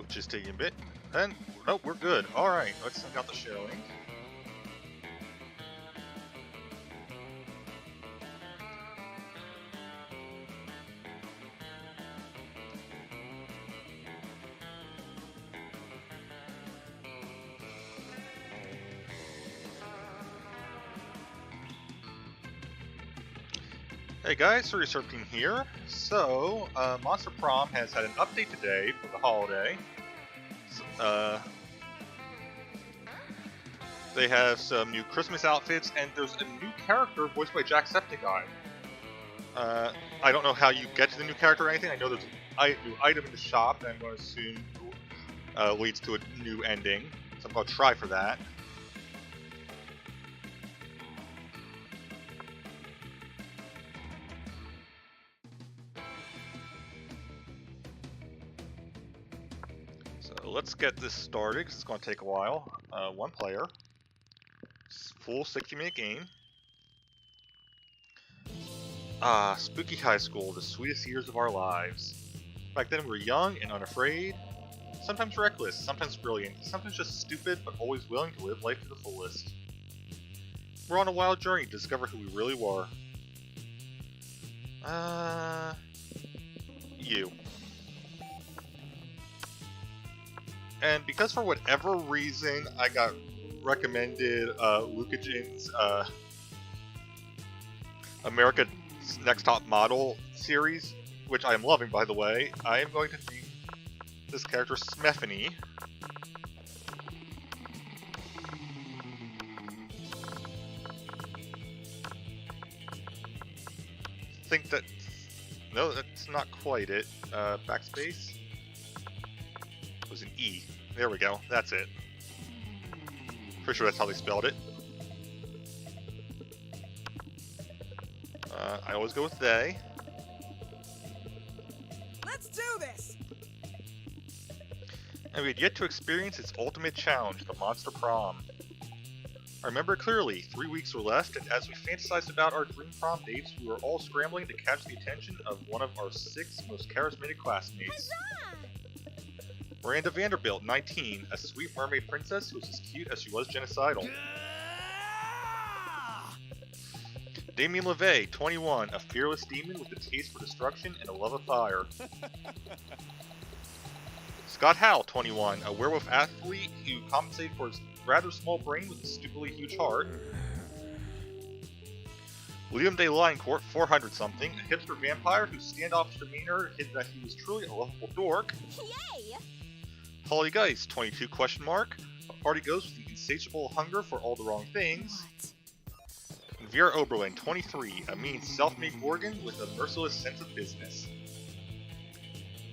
Just taking a bit. And nope, we're good. Alright, let's send out the showing. Hey guys, Resurfing here. So, Monster Prom has had an update today for the holiday. They have some new Christmas outfits, and there's a new character voiced by Jacksepticeye. I don't know how you get to the new character or anything. I know there's a new item in the shop that I'm going to assume leads to a new ending. So I'm going to try for that. So let's get this started, because it's going to take a while. One player. Full 60-minute game. Spooky high school, the sweetest years of our lives. Back then we were young and unafraid, sometimes reckless, sometimes brilliant, sometimes just stupid, but always willing to live life to the fullest. We're on a wild journey to discover who we really were. You. And because for whatever reason I got recommended Lukagen's America's Next Top Model series, which I am loving, by the way, I am going to name this character Smethany. Think that... No, that's not quite it. Backspace? It was an E. There we go. That's it. Pretty sure that's how they spelled it. I always go with they. Let's do this! And we had yet to experience its ultimate challenge, the Monster Prom. I remember it clearly. 3 weeks were left, and as we fantasized about our dream prom dates, we were all scrambling to catch the attention of one of our 6 most charismatic classmates. Huzzah! Miranda Vanderbilt, 19, a sweet mermaid princess who was as cute as she was genocidal. Damien LeVay, 21, a fearless demon with a taste for destruction and a love of fire. Scott Howell, 21, a werewolf athlete who compensated for his rather small brain with a stupidly huge heart. William Day Lioncourt, 400-something, a hipster vampire whose standoffish demeanor hid that he was truly a lovable dork. Yay! Holly Geist, 22, a party ghost with an insatiable hunger for all the wrong things. What? And Vera Oberlin, 23, a mean self-made Gorgon with a merciless sense of business.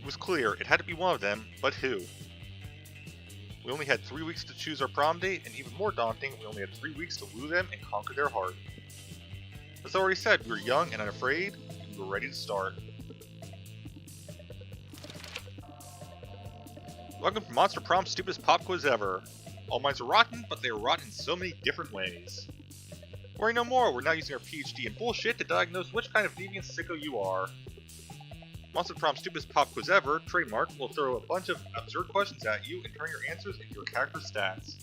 It was clear, it had to be one of them, but who? We only had 3 weeks to choose our prom date, and even more daunting, we only had 3 weeks to woo them and conquer their heart. As I already said, we were young and unafraid, and we were ready to start. Welcome to Monster Prom's stupidest pop quiz ever. All minds are rotten, but they are rotten in so many different ways. Worry no more, we're now using our PhD in bullshit to diagnose which kind of deviant sicko you are. Monster Prom's stupidest pop quiz ever, trademark, will throw a bunch of absurd questions at you and turn your answers into your character stats.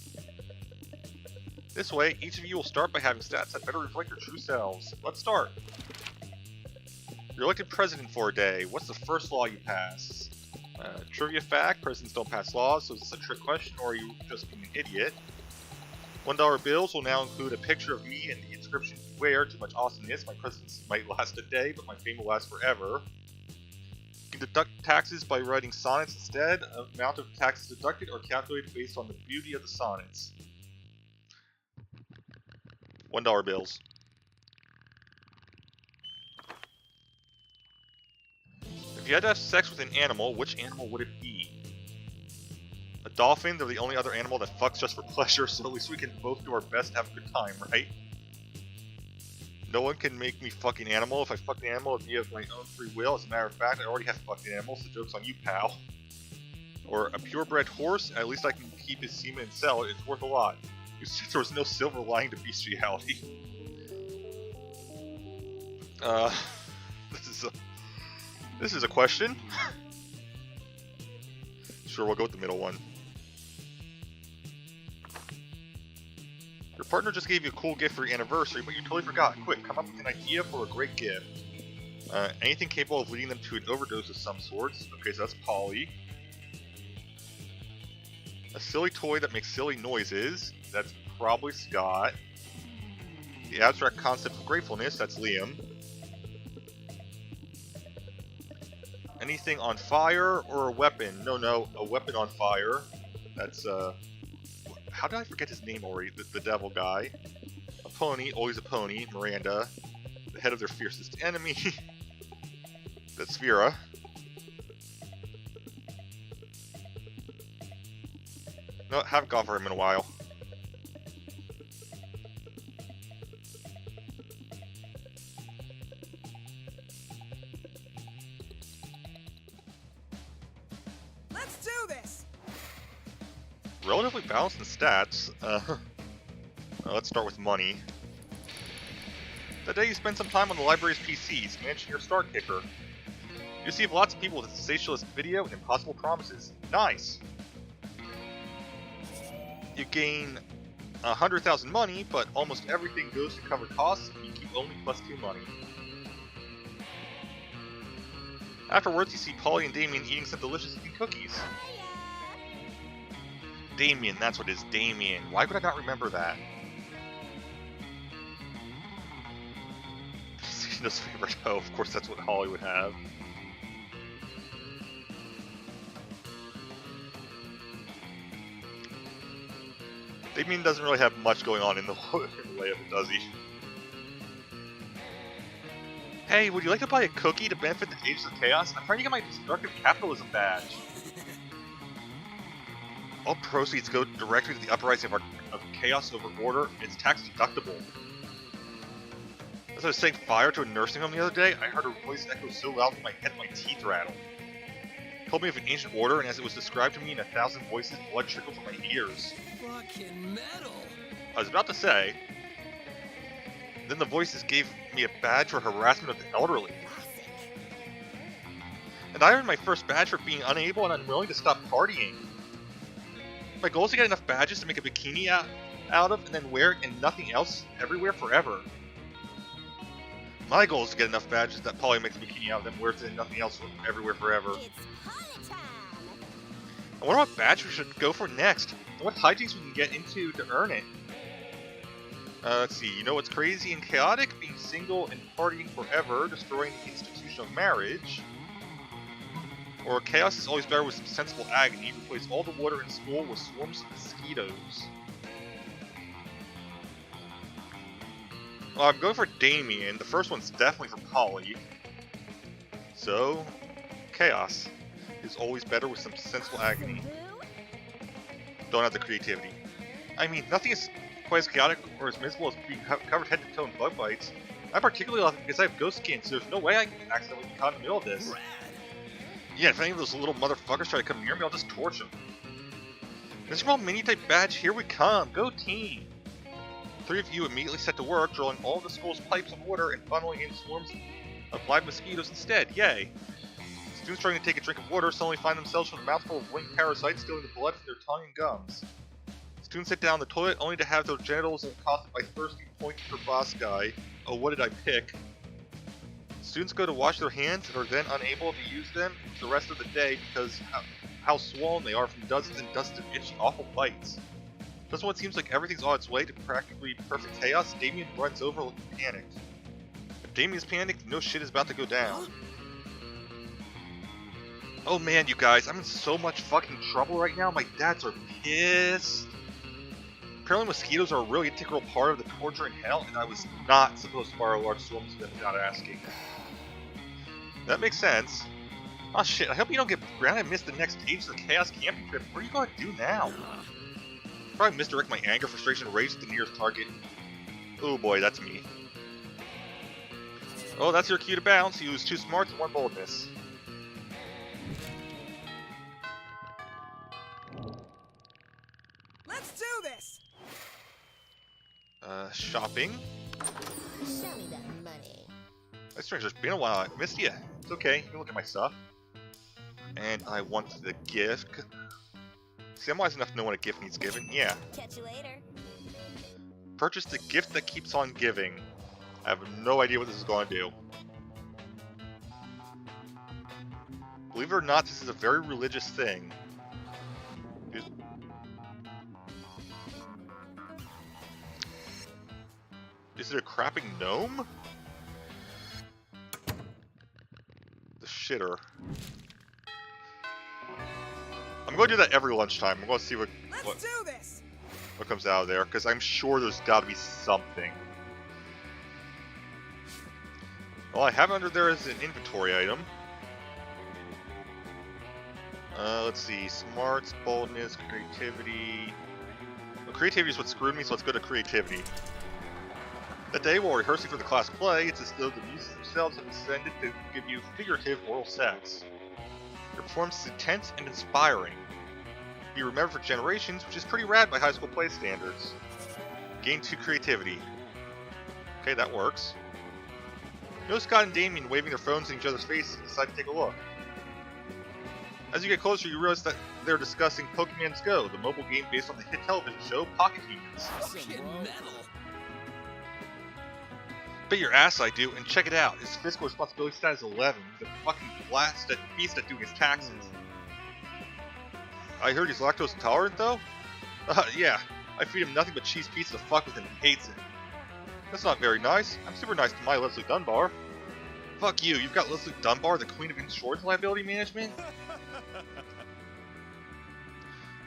This way, each of you will start by having stats that better reflect your true selves. Let's start. You're elected president for a day. What's the first law you pass? Trivia fact, presidents don't pass laws, so is this a trick question or are you just being an idiot? $1 bills will now include a picture of me and the inscription, beware, too much awesomeness, my presidency might last a day, but my fame will last forever. You can deduct taxes by writing sonnets instead. Amount of taxes deducted are calculated based on the beauty of the sonnets. $1 bills. If you had to have sex with an animal, which animal would it be? A dolphin? They're the only other animal that fucks just for pleasure, so at least we can both do our best to have a good time, right? No one can make me fuck an animal. If I fuck an animal, it'd be of my own free will. As a matter of fact, I already have fucked an animal, so joke's on you, pal. Or a purebred horse, at least I can keep his semen and sell it. It's worth a lot. You said there was no silver lining to bestiality. This is a question. Sure, we'll go with the middle one. Your partner just gave you a cool gift for your anniversary, but you totally forgot. Quick, come up with an idea for a great gift. Anything capable of leading them to an overdose of some sorts. Okay, so that's Polly. A silly toy that makes silly noises. That's probably Scott. The abstract concept of gratefulness. That's Liam. Anything on fire or a weapon? No, a weapon on fire. That's, how did I forget his name already? The devil guy. A pony, always a pony. Miranda. The head of their fiercest enemy. That's Vera. No, haven't gone for him in a while. Let's do this. Relatively balanced in stats. Let's start with money. That day you spend some time on the library's PCs, managing your star kicker. You receive lots of people with sensationalist video and impossible promises. Nice! You gain 100,000 money, but almost everything goes to cover costs, and you keep only +2 money. Afterwards, you see Polly and Damien eating some delicious looking cookies. Damien, that's what it is, Damien. Why would I not remember that? Sana's favorite. Oh, of course that's what Holly would have. Damien doesn't really have much going on in the way of it, does he? Hey, would you like to buy a cookie to benefit the Ages of Chaos? I'm trying to get my destructive capitalism badge. All proceeds go directly to the uprising of Chaos over Order. It's tax deductible. As I was saying fire to a nursing home the other day, I heard her voice echo so loud in my head my teeth rattled. It told me of an ancient order, and as it was described to me in 1,000 voices, blood trickled from my ears. Fucking metal. I was about to say, then the voices gave me a badge for harassment of the elderly. And I earned my first badge for being unable and unwilling to stop partying. My goal is to get enough badges to make a bikini out of and then wear it and nothing else everywhere forever. My goal is to get enough badges that Polly makes a bikini out of and wears it and nothing else everywhere forever. It's party time. I wonder what badge we should go for next, and what hijinks we can get into to earn it. Let's see, you know what's crazy and chaotic? Being single and partying forever, destroying the institution of marriage. Or chaos is always better with some sensible agony, replace all the water in school with swarms of mosquitoes. Well, I'm going for Damien. The first one's definitely for Polly. So, chaos is always better with some sensible agony. Don't have the creativity. I mean, nothing is quite as chaotic or as miserable as being covered head to toe in bug bites. I particularly love it because I have ghost skin, so there's no way I can accidentally be caught in the middle of this. Yeah, if any of those little motherfuckers try to come near me, I'll just torch them. Miserable mini-type badge, here we come! Go team! 3 of you immediately set to work, drilling all of the school's pipes of water and funneling in swarms of live mosquitoes instead. Yay! Students trying to take a drink of water suddenly find themselves with a mouthful of winged parasites stealing the blood from their tongue and gums. Students sit down the toilet only to have their genitals accosted by thirsty pointy proboscis. Oh, what did I pick? Students go to wash their hands and are then unable to use them the rest of the day because how swollen they are from dozens and dozens of itchy, awful bites. Just when it seems like everything's on its way to practically perfect chaos, Damien runs over looking panicked. If Damien's panicked, no shit is about to go down. Oh man, you guys, I'm in so much fucking trouble right now. My dads are pissed. Apparently mosquitoes are a really integral part of the torture in hell, and I was not supposed to borrow large swarms of them without asking. That makes sense. Oh shit, I hope you don't get grounded and miss the next Ages of Chaos camping trip. What are you gonna do now? Probably misdirect my anger, frustration, and rage to the nearest target. Oh boy, that's me. Oh, that's your cue to bounce. You use 2 smarts and 1 boldness. Let's do this. Shopping. Show me that money. That's strange, it's been a while. I missed you. It's okay, you can look at my stuff. And I want the gift. See, I'm wise enough to know when a gift needs given. Yeah. Catch you later. Purchase the gift that keeps on giving. I have no idea what this is going to do. Believe it or not, this is a very religious thing. Is it a crapping gnome? The shitter. I'm going to do that every lunchtime. I'm going to see what Let's do this. comes out of there, because I'm sure there's got to be something. Well, I have under there as an inventory item. Let's see. Smarts, boldness, creativity. Well, creativity is what screwed me, so let's go to creativity. That day, while rehearsing for the class play, it's as though the muses themselves have descended to give you figurative oral sex. Your performance is intense and inspiring. Be remembered for generations, which is pretty rad by high school play standards. Gain 2 creativity. Okay, that works. Notice Scott and Damien waving their phones in each other's faces and decide to take a look. As you get closer, you realize that they're discussing Pokemon's Go, the mobile game based on the hit television show Pocket Humans. Fucking metal. Bet your ass I do, and check it out. His fiscal responsibility status is 11. He's a fucking beast at doing his taxes. I heard he's lactose intolerant, though? Yeah. I feed him nothing but cheese pizza to fuck with him. He hates it. That's not very nice. I'm super nice to my Leslie Dunbar. Fuck you. You've got Leslie Dunbar, the queen of insurance liability management?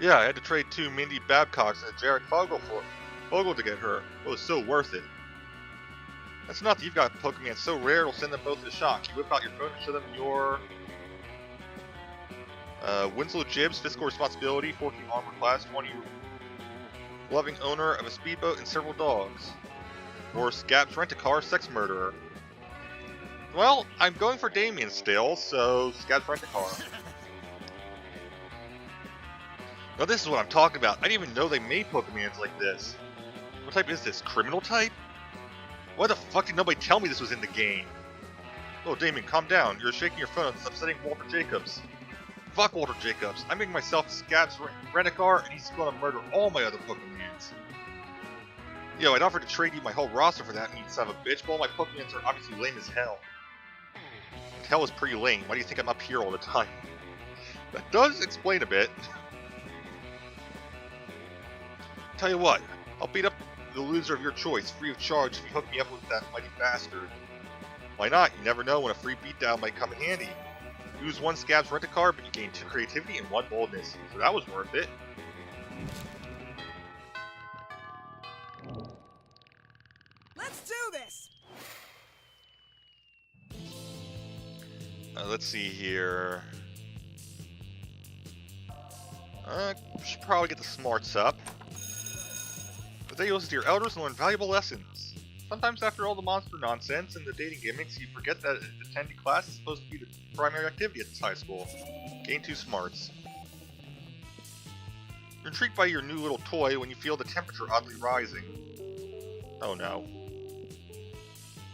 Yeah, I had to trade 2 Mindy Babcocks and a Jared Fogle to get her. It was so worth it. That's not that you've got Pokemon so rare it'll send them both to shock. You whip out your phone and show them your Winslow Jibbs, fiscal responsibility, 14 armor class, 20 loving owner of a speedboat and several dogs. Or Scabs Rent-A-Car, sex murderer. Well, I'm going for Damien still, so Scabs Rent-A-Car. Now this is what I'm talking about. I didn't even know they made Pokemons like this. What type is this? Criminal type? Why the fuck did nobody tell me this was in the game? Oh, Damien, calm down. You're shaking your phone. It's upsetting Walter Jacobs. Fuck Walter Jacobs. I'm making myself Scabs Rent-A-Car, and he's gonna murder all my other Pokemons. Yo, I'd offer to trade you my whole roster for that, and you son of a bitch, but all my Pokemons are obviously lame as hell. And hell is pretty lame. Why do you think I'm up here all the time? That does explain a bit. Tell you what, I'll beat up the loser of your choice, free of charge, if you hook me up with that mighty bastard. Why not? You never know when a free beatdown might come in handy. Use 1 Scabs Rent-A-Car, but you gain 2 creativity and 1 boldness, so that was worth it. Let's do this. Let's see here. Should probably get the smarts up. But then you listen to your elders and learn valuable lessons. Sometimes after all the monster nonsense and the dating gimmicks, you forget that attending class is supposed to be the primary activity at this high school. Gain 2 smarts. You're intrigued by your new little toy when you feel the temperature oddly rising. Oh no.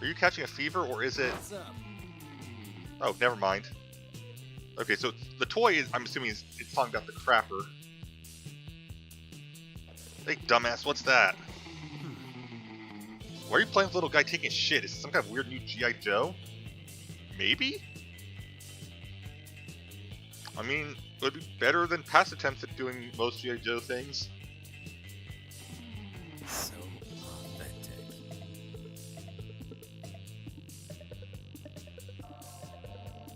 Are you catching a fever, or is it... What's up? Oh, never mind. Okay, so the toy is, I'm assuming, it's talking about the crapper. Hey, dumbass, what's that? Why are you playing with the little guy taking a shit? Is this some kind of weird new G.I. Joe? Maybe? I mean, it would be better than past attempts at doing most G.I. Joe things. So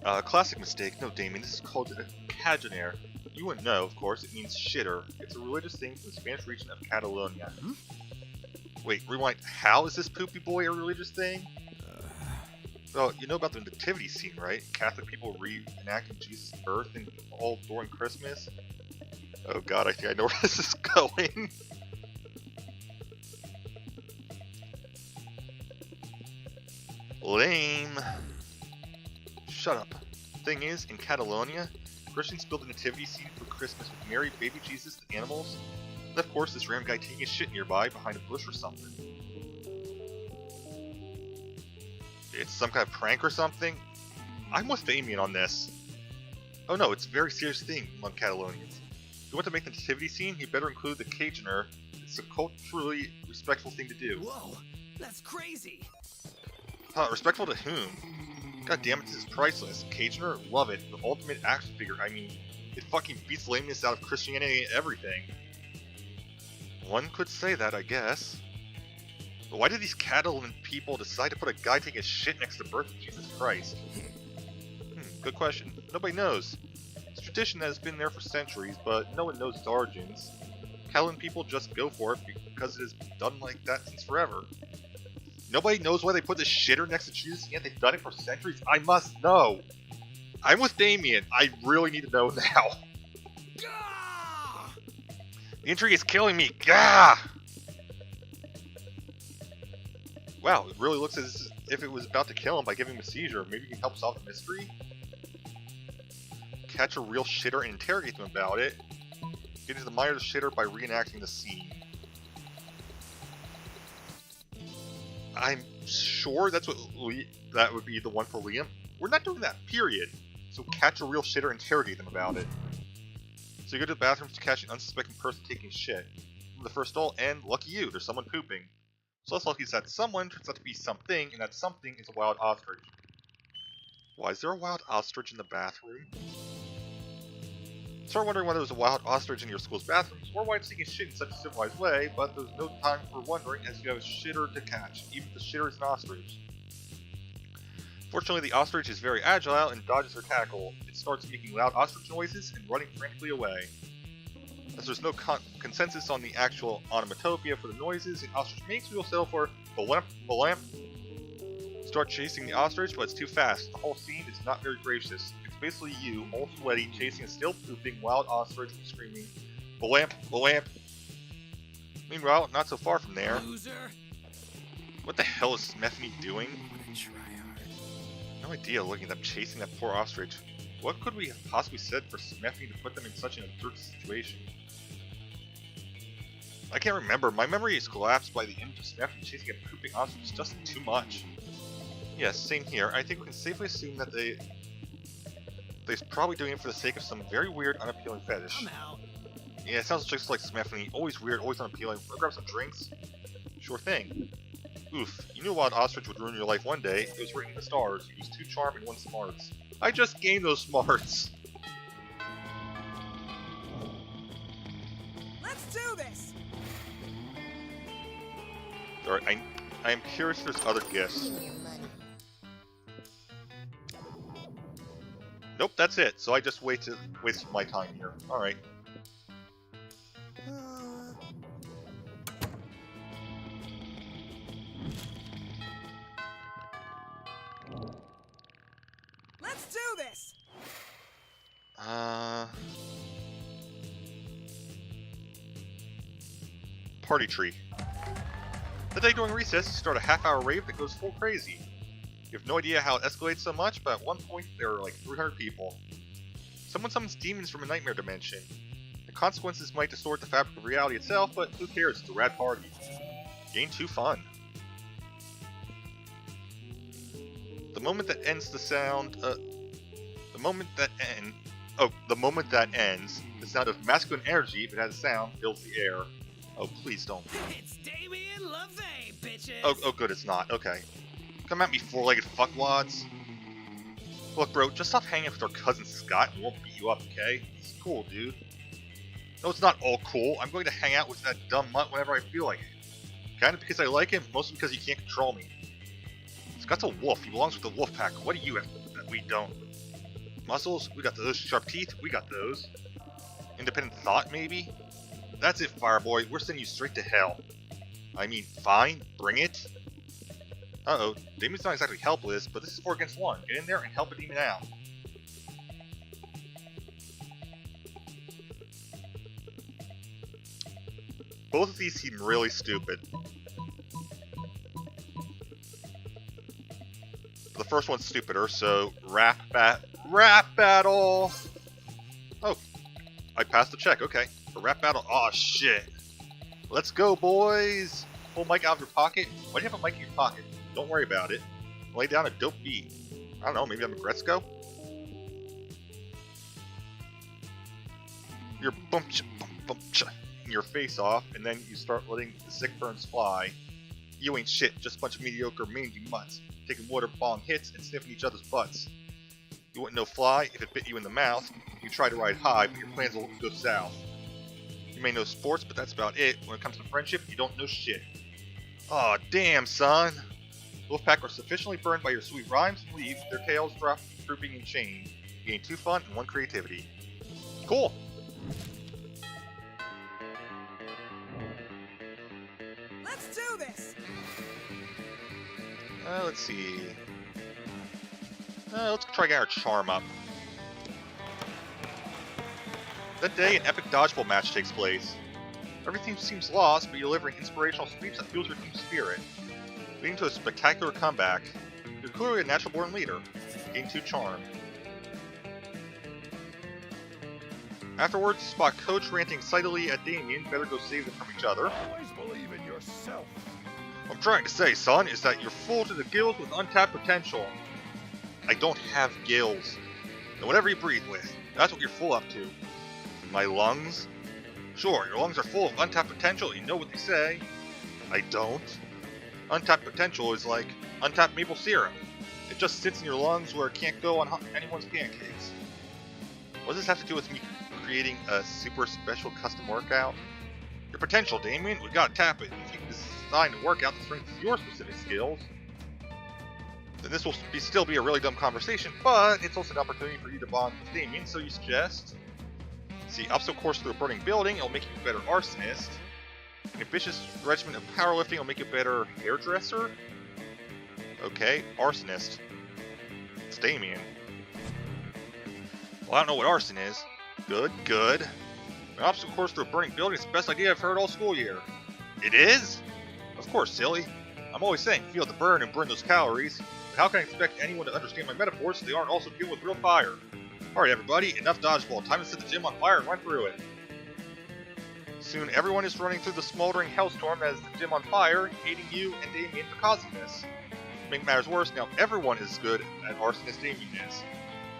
authentic. Classic mistake. No, Damien, this is called a Cajanaire. You wouldn't know, of course. It means shitter. It's a religious thing from the Spanish region of Catalonia. Hmm? Wait, rewind. How is this poopy boy a religious thing? Well, you know about the nativity scene, right? Catholic people reenacting Jesus' birth and all during Christmas. Oh god, I think I know where this is going. Lame. Shut up. Thing is, in Catalonia, Christians build a nativity scene for Christmas with Mary, baby Jesus, and animals. And of course, this random guy taking a shit nearby behind a bush or something. It's some kind of prank or something? I'm with Damien on this. Oh no, it's a very serious thing among Catalonians. If you want to make the nativity scene, you better include the Cajuner. It's a culturally respectful thing to do. Whoa, that's crazy. Huh, respectful to whom? God damn it, this is priceless. Cajuner, love it. The ultimate action figure. I mean, it fucking beats lameness out of Christianity and everything. One could say that, I guess. But why did these Catalan people decide to put a guy taking a shit next to the birth of Jesus Christ? Good question. Nobody knows. It's a tradition that has been there for centuries, but no one knows its origins. Catalan people just go for it because it has been done like that since forever. Nobody knows why they put the shitter next to Jesus, yet they've done it for centuries? I must know! I'm with Damien. I really need to know now. Gah! The intrigue is killing me. Gah! Wow, it really looks as if it was about to kill him by giving him a seizure. Maybe you can help solve the mystery? Catch a real shitter and interrogate them about it. Get into the mind of the shitter by reenacting the scene. I'm sure that's what that would be the one for Liam. We're not doing that, period. So catch a real shitter and interrogate them about it. So you go to the bathroom to catch an unsuspecting person taking shit. From the first stall, and lucky you, there's someone pooping. So less lucky is that someone turns out to be something, and that something is a wild ostrich. Why, is there a wild ostrich in the bathroom? Start wondering why there was a wild ostrich in your school's bathrooms, or why it's taking shit in such a civilized way, but there's no time for wondering as you have a shitter to catch, even if the shitter is an ostrich. Fortunately, the ostrich is very agile and dodges her tackle. It starts making loud ostrich noises and running frantically away. As there's no consensus on the actual onomatopoeia for the noises an ostrich makes, we will settle for balamp, balamp. Start chasing the ostrich, but it's too fast. The whole scene is not very gracious. It's basically you, all sweaty, chasing a still pooping wild ostrich and screaming, balamp, balamp. Meanwhile, not so far from there. Loser. What the hell is Smethany doing? What a tryhard. No idea looking at them chasing that poor ostrich. What could we have possibly said for Smethany to put them in such an absurd situation? I can't remember. My memory is collapsed by the image of Smethany chasing a pooping ostrich. It's just too much. Yes, same here. I think we can safely assume that they're probably doing it for the sake of some very weird, unappealing fetish. I'm out. Yeah, it sounds just like Smethany. Always weird, always unappealing. Wanna grab some drinks? Sure thing. Oof, you knew a wild ostrich would ruin your life one day. It was written in the stars. You used 2 charm and 1 smarts. I just gained those smarts. Let's do this. Alright, I am curious if there's other gifts. Give me your money. Nope, that's it. So I just wasted my time here. Alright. Let's do this. Party tree. The day during recess, you start a half-hour rave that goes full crazy. You have no idea how it escalates so much, but at one point there are like 300 people. Someone summons demons from a nightmare dimension. The consequences might distort the fabric of reality itself, but who cares? It's a rad party. Gain 2 fun. The moment that ends the sound, the moment that ends, the sound of masculine energy, if it has a sound, fills the air. Oh, please don't. It's Damien LaVey, bitches. Oh, good, it's not. Okay. Come at me, 4-legged fuckwads. Look, bro, just stop hanging with our cousin Scott and we won't beat you up, okay? He's cool, dude. No, it's not all cool. I'm going to hang out with that dumb mutt whenever I feel like it. Kinda because I like him, mostly because he can't control me. Scott's a wolf. He belongs with the wolf pack. What do you have that we don't? Muscles? We got those. Sharp teeth? We got those. Independent thought, maybe? That's it, Fireboy. We're sending you straight to hell. I mean, fine. Bring it. Uh-oh. Demon's not exactly helpless, but this is 4 against 1. Get in there and help a demon out. Both of these seem really stupid. The first one's stupider, so rap battle! Oh, I passed the check, okay. A rap battle, aw shit. Let's go, boys! Pull mic out of your pocket. Why do you have a mic in your pocket? Don't worry about it. Lay down a dope beat. I don't know, maybe I'm a Gretzko? You're your face off, and then you start letting the sick burns fly. You ain't shit, just a bunch of mediocre mangy mutts, taking water bomb hits and sniffing each other's butts. You wouldn't know fly if it bit you in the mouth. You try to ride high, but your plans will go south. You may know sports, but that's about it. When it comes to friendship, you don't know shit. Aw, damn, son. Wolfpack are sufficiently burned by your sweet rhymes to leave, their tails drop, drooping in shame. You gain 2 fun and 1 creativity. Cool. Let's do this. Let's see. Let's try getting our charm up. That day, an epic dodgeball match takes place. Everything seems lost, but you're delivering inspirational speech that fuels your team's spirit, leading to a spectacular comeback. You're clearly a natural-born leader. Gain 2 charm. Afterwards, you spot Coach ranting excitedly at Damien. Better go save them from each other. Always believe in yourself. What I'm trying to say, son, is that you're full to the gills with untapped potential. I don't have gills. And whatever you breathe with, that's what you're full up to. My lungs? Sure, your lungs are full of untapped potential, you know what they say. I don't. Untapped potential is like untapped maple syrup. It just sits in your lungs where it can't go on anyone's pancakes. What does this have to do with me creating a super special custom workout? Your potential, Damien, we gotta tap it. If you can design a workout that strengthens your specific skills, then this will still be a really dumb conversation, but it's also an opportunity for you to bond with Damien, so you suggest... See, obstacle course through a burning building, it'll make you a better arsonist. An ambitious regimen of powerlifting will make you a better hairdresser. Okay, arsonist. It's Damien. Well, I don't know what arson is. Good, good. An obstacle course through a burning building is the best idea I've heard all school year. It is? Of course, silly. I'm always saying feel the burn and burn those calories. But how can I expect anyone to understand my metaphors if they aren't also dealing with real fire? Alright everybody, enough dodgeball. Time to set the gym on fire and run through it. Soon everyone is running through the smoldering hellstorm that is the gym on fire, hating you and Damien for causing this. To make matters worse, now everyone is as good at arson as Damien is.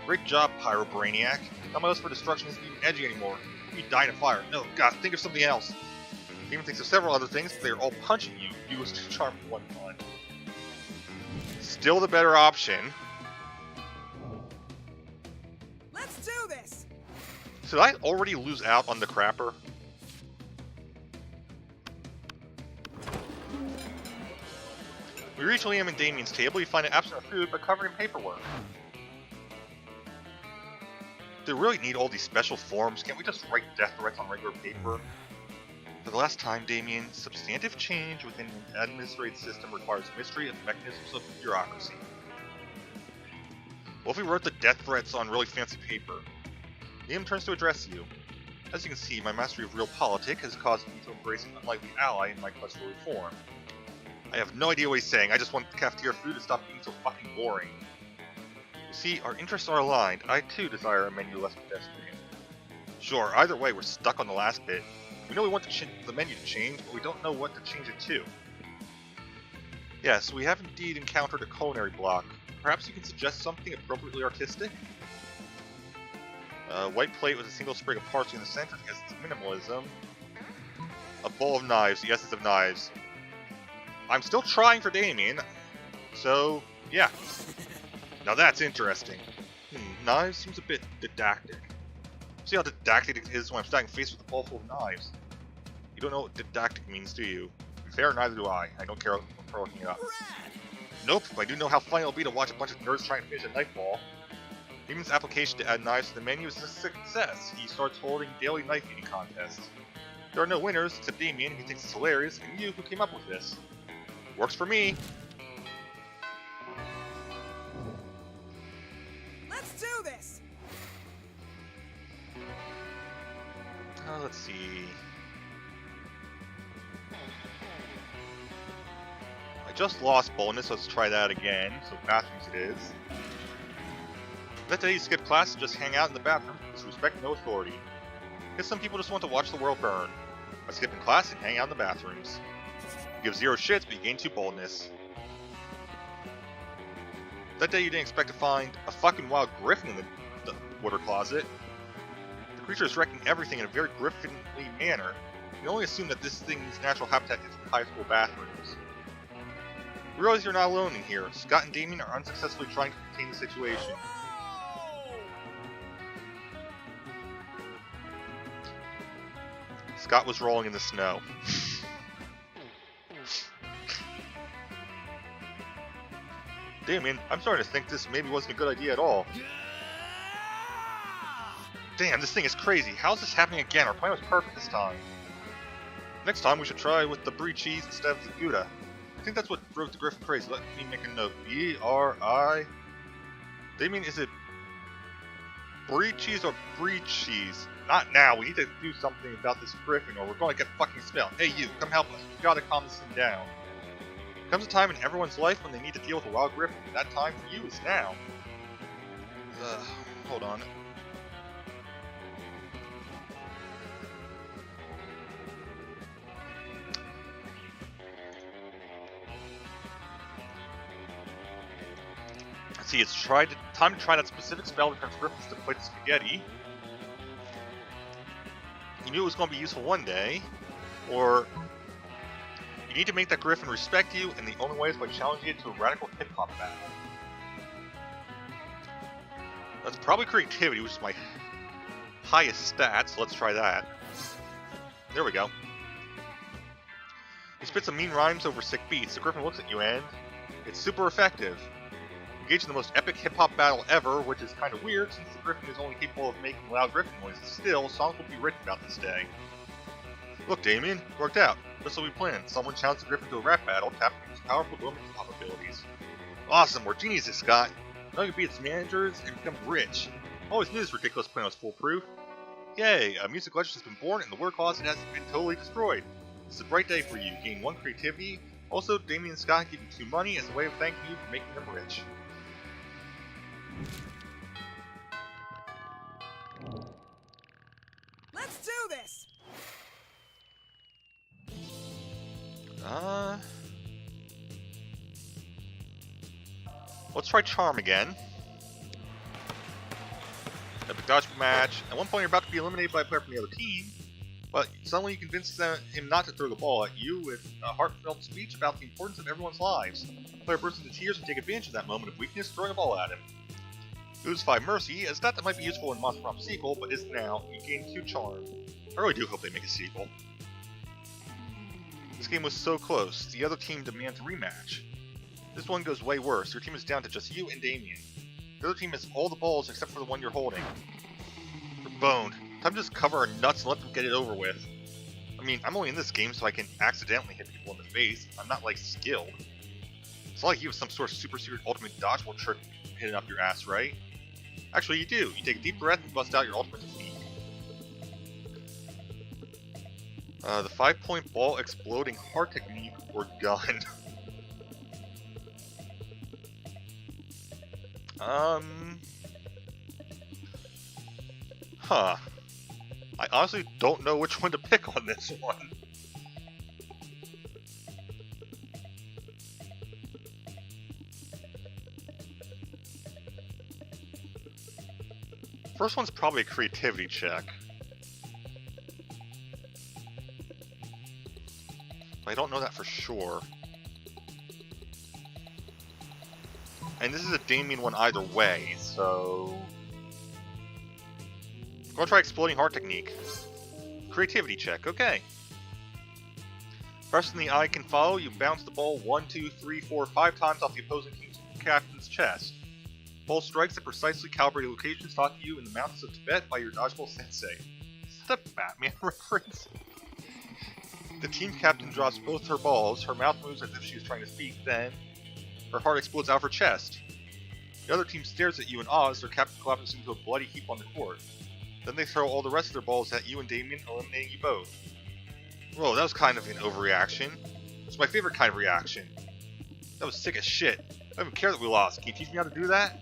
Great job, Pyro Brainiac. Now my list for destruction isn't even edgy anymore. You die in a fire. No, God, think of something else. Damien thinks of several other things, but they are all punching you. You was too charmed for one fun. Still the better option. Let's do this. So did I already lose out on the crapper? We reach Liam and Damien's table. You find it absent of food, but covered in paperwork. Do we really need all these special forms? Can't we just write death threats on regular paper? For the last time, Damien, substantive change within an administrative system requires mystery and mechanisms of bureaucracy. What if we wrote the death threats on really fancy paper? Liam turns to address you. As you can see, my mastery of realpolitik has caused me to embrace an unlikely ally in my quest for reform. I have no idea what he's saying, I just want the cafeteria food to stop being so fucking boring. You see, our interests are aligned. I too desire a menu less pedestrian. Sure, either way, we're stuck on the last bit. We know we want the menu to change, but we don't know what to change it to. Yes, we have indeed encountered a culinary block. Perhaps you can suggest something appropriately artistic? A white plate with a single sprig of parsley in the center, because it's minimalism. A bowl of knives, the essence of knives. I'm still trying for Damien, so yeah. Now that's interesting. Knives seems a bit didactic. See how didactic it is when I'm stacking face with a bowl full of knives. You don't know what didactic means, do you? To be fair, neither do I. I don't care for looking it up. Nope, but I do know how funny it'll be to watch a bunch of nerds try and finish a knife ball. Damien's application to add knives to the menu is a success. He starts holding daily knife eating contests. There are no winners except Damien, who thinks it's hilarious, and you, who came up with this. Works for me. Let's do this. Let's see. I just lost bonus, so let's try that again. So bathrooms it is. That day you skip class and just hang out in the bathroom. Disrespect no authority. Guess some people just want to watch the world burn. I skip in class and hang out in the bathrooms. You give 0 shits, but you gain 2 boldness. That day you didn't expect to find a fucking wild griffin in the water closet. The creature is wrecking everything in a very griffinly manner. You can only assume that this thing's natural habitat is in high school bathrooms. You realize you're not alone in here. Scott and Damien are unsuccessfully trying to contain the situation. Scott was rolling in the snow. Damien, I'm starting to think this maybe wasn't a good idea at all. Damn, this thing is crazy. How's this happening again? Our plan was perfect this time. Next time we should try with the brie cheese instead of the Gouda. I think that's what drove the Griffin crazy. Let me make a note. B-R-I... Damien, is it brie cheese or brie cheese? Not now. We need to do something about this Griffin or we're going to get fucking expelled. Hey you, come help us. We gotta calm this thing down. Comes a time in everyone's life when they need to deal with a wild Griffin. That time for you is now. Hold on. Let's see, it's time to try that specific spell that turns Griffins to plate spaghetti. You knew it was going to be useful one day, or you need to make that Griffin respect you, and the only way is by challenging it to a radical hip-hop battle. That's probably creativity, which is my highest stat, so let's try that. There we go. He spits some mean rhymes over sick beats. The Griffin looks at you and it's super effective. Engage in the most epic hip-hop battle ever, which is kind of weird since the Griffin is only capable of making loud Griffin noises. Still, songs will be written about this day. Look, Damien, it worked out. Just like we planned. Someone challenged the Griffin to a rap battle, tapping his powerful women's pop abilities. Awesome, we're geniuses, Scott. Now you can be its managers and become rich. Always knew this ridiculous plan was foolproof. Yay, a music legend has been born and the word closet has been totally destroyed. It's a bright day for you. Gain 1 creativity. Also, Damien and Scott give you 2 money as a way of thanking you for making them rich. Let's do this! Let's try Charm again. Epic dodgeball match. At one point you're about to be eliminated by a player from the other team, but suddenly you convince him not to throw the ball at you with a heartfelt speech about the importance of everyone's lives. The player bursts into tears and take advantage of that moment of weakness, throwing a ball at him. Lose 5 Mercy, as that might be useful in Monster Prom sequel, but isn't now. You gain 2 Charm. I really do hope they make a sequel. This game was so close. The other team demands a rematch. This one goes way worse. Your team is down to just you and Damien. The other team has all the balls except for the one you're holding. We're boned. Time to just cover our nuts and let them get it over with. I mean, I'm only in this game so I can accidentally hit people in the face. I'm not, like, skilled. It's not like you have some sort of super secret ultimate dodgeball trick hidden up your ass, right? Actually, you do. You take a deep breath and bust out your ultimate technique. The 5-point ball exploding heart technique or gun. Huh. I honestly don't know which one to pick on this one. First one's probably a creativity check. I don't know that for sure. And this is a Damien one either way, so... I'm gonna try Exploding Heart Technique. Creativity check, okay. Pressing the eye can follow, you bounce the ball 1, 2, 3, 4, 5 times off the opposing team's captain's chest. Ball strikes at precisely calibrated locations taught to you in the mountains of Tibet by your dodgeball sensei. Is that a Batman reference? The team captain drops both her balls, her mouth moves as if she is trying to speak, then her heart explodes out of her chest. The other team stares at you in awe as their captain collapses into a bloody heap on the court. Then they throw all the rest of their balls at you and Damien, eliminating you both. Whoa, that was kind of an overreaction. It's my favorite kind of reaction. That was sick as shit. I don't even care that we lost. Can you teach me how to do that?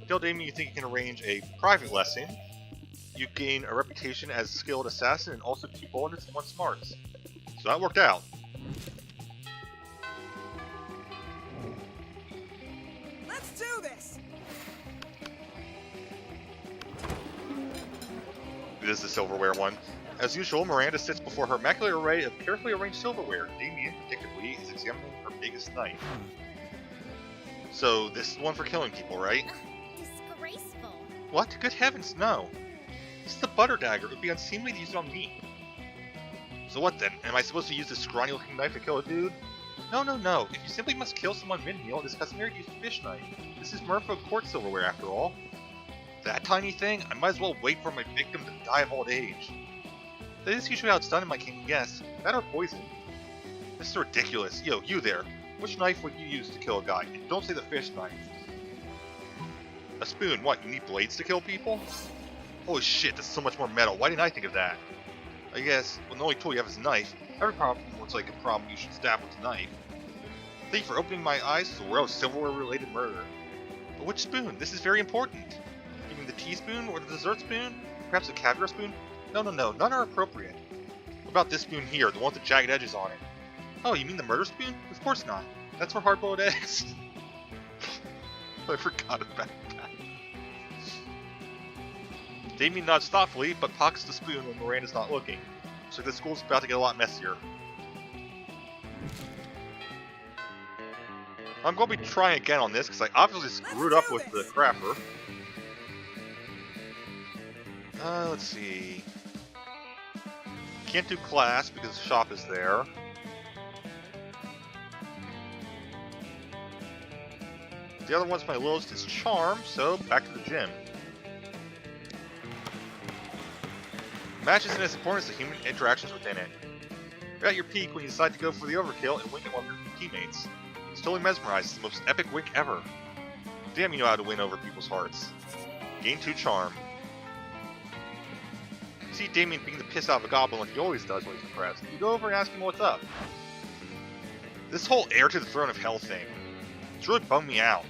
Tell Damien you think you can arrange a private lesson. You gain a reputation as a skilled assassin and also 2 boldness and 1 smarts. So that worked out. Let's do this! It is the silverware one. As usual, Miranda sits before her immaculate array of carefully arranged silverware. Damien, predictably, is examining her biggest knife. So, this is the one for killing people, right? Disgraceful. What? Good heavens, no. This is the butter dagger. It would be unseemly to use it on me. So what then? Am I supposed to use this scrawny-looking knife to kill a dude? No, no, no. If you simply must kill someone mid-meal, it is customary to use a fish knife. This is merfolk court silverware, after all. That tiny thing? I might as well wait for my victim to die of old age. That is usually how it's done in my kingdom, yes. That or poison. This is ridiculous. Yo, you there. Which knife would you use to kill a guy? And don't say the fish knife. A spoon. What, you need blades to kill people? Holy shit, that's so much more metal. Why didn't I think of that? I guess, when the only tool you have is a knife, every problem looks like a problem you should stab with a knife. Thank you for opening my eyes to the world of silverware-related murder. But which spoon? This is very important. You mean the teaspoon or the dessert spoon? Perhaps a caviar spoon? No, no, no, none are appropriate. What about this spoon here, the one with the jagged edges on it? Oh, you mean the murder spoon? Of course not. That's for hard-boiled eggs. I forgot about that. Damien nods thoughtfully, but pockets the spoon when Miranda's not looking. So the school's about to get a lot messier. I'm going to be trying again on this, because I obviously screwed up with the crapper. Let's see. Can't do class, because the shop is there. The other one's my lowest is charm, so back to the gym. Match isn't as important as the human interactions within it. You're at your peak when you decide to go for the overkill and wink at one of your teammates. It's totally mesmerized. It's the most epic wink ever. Damn, you know how to win over people's hearts. Gain 2 charm. You see Damien being the piss out of a goblin like he always does when he's depressed. You go over and ask him what's up. This whole heir to the throne of hell thing, it's really bummed me out.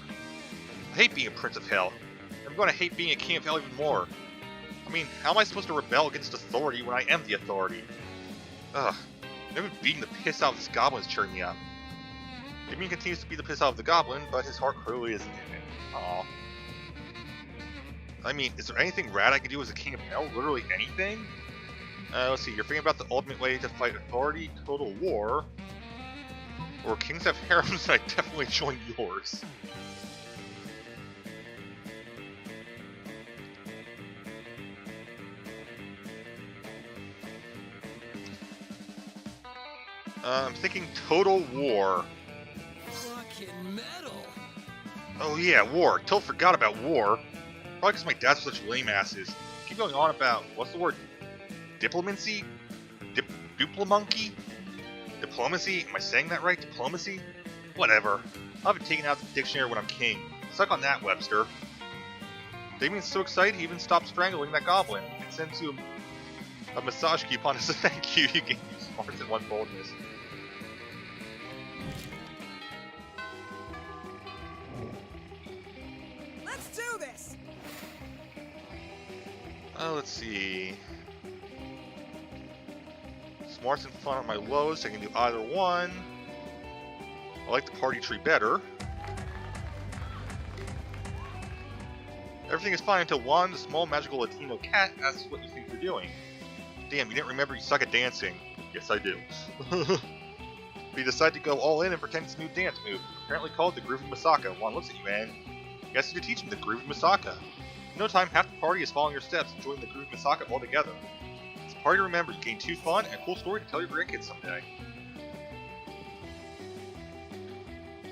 I hate being a prince of hell. I'm going to hate being a king of hell even more. I mean, how am I supposed to rebel against authority when I am the authority? Ugh. Even beating the piss out of this goblin is cheering me up. Damien continues to be the piss out of the goblin, but his heart clearly isn't in it. Aww. I mean, is there anything rad I can do as a king of hell? Literally anything? Let's see, you're thinking about the ultimate way to fight authority, total war. Or kings have harems, and I definitely join yours. I'm thinking Total War. Fucking metal. Oh yeah, war. Totally forgot about war. Probably because my dad's such lame asses. Keep going on about, what's the word? Diplomacy? Duplamonkey? Diplomacy? Am I saying that right? Diplomacy? Whatever. I'll have it taken out of the dictionary when I'm king. Suck on that, Webster. Damien's so excited he even stopped strangling that goblin. And sends you a massage coupon as a thank you. You gain 2 smarts and 1 boldness. Let's do this. Let's see. Smarts and fun are my lowest. I can do either one. I like the party tree better. Everything is fine until Juan, the small magical Latino cat, asks what you think you're doing. Damn, you didn't remember you suck at dancing. Yes, I do. We decide to go all in and pretend it's a new dance move, apparently called the Groove of Masaka. Juan looks at you and he asks you to teach him the Groove of Masaka. In no time, half the party is following your steps and joining the Groove of Masaka all together. It's a party to remember. You gain 2 fun and a cool story to tell your grandkids someday.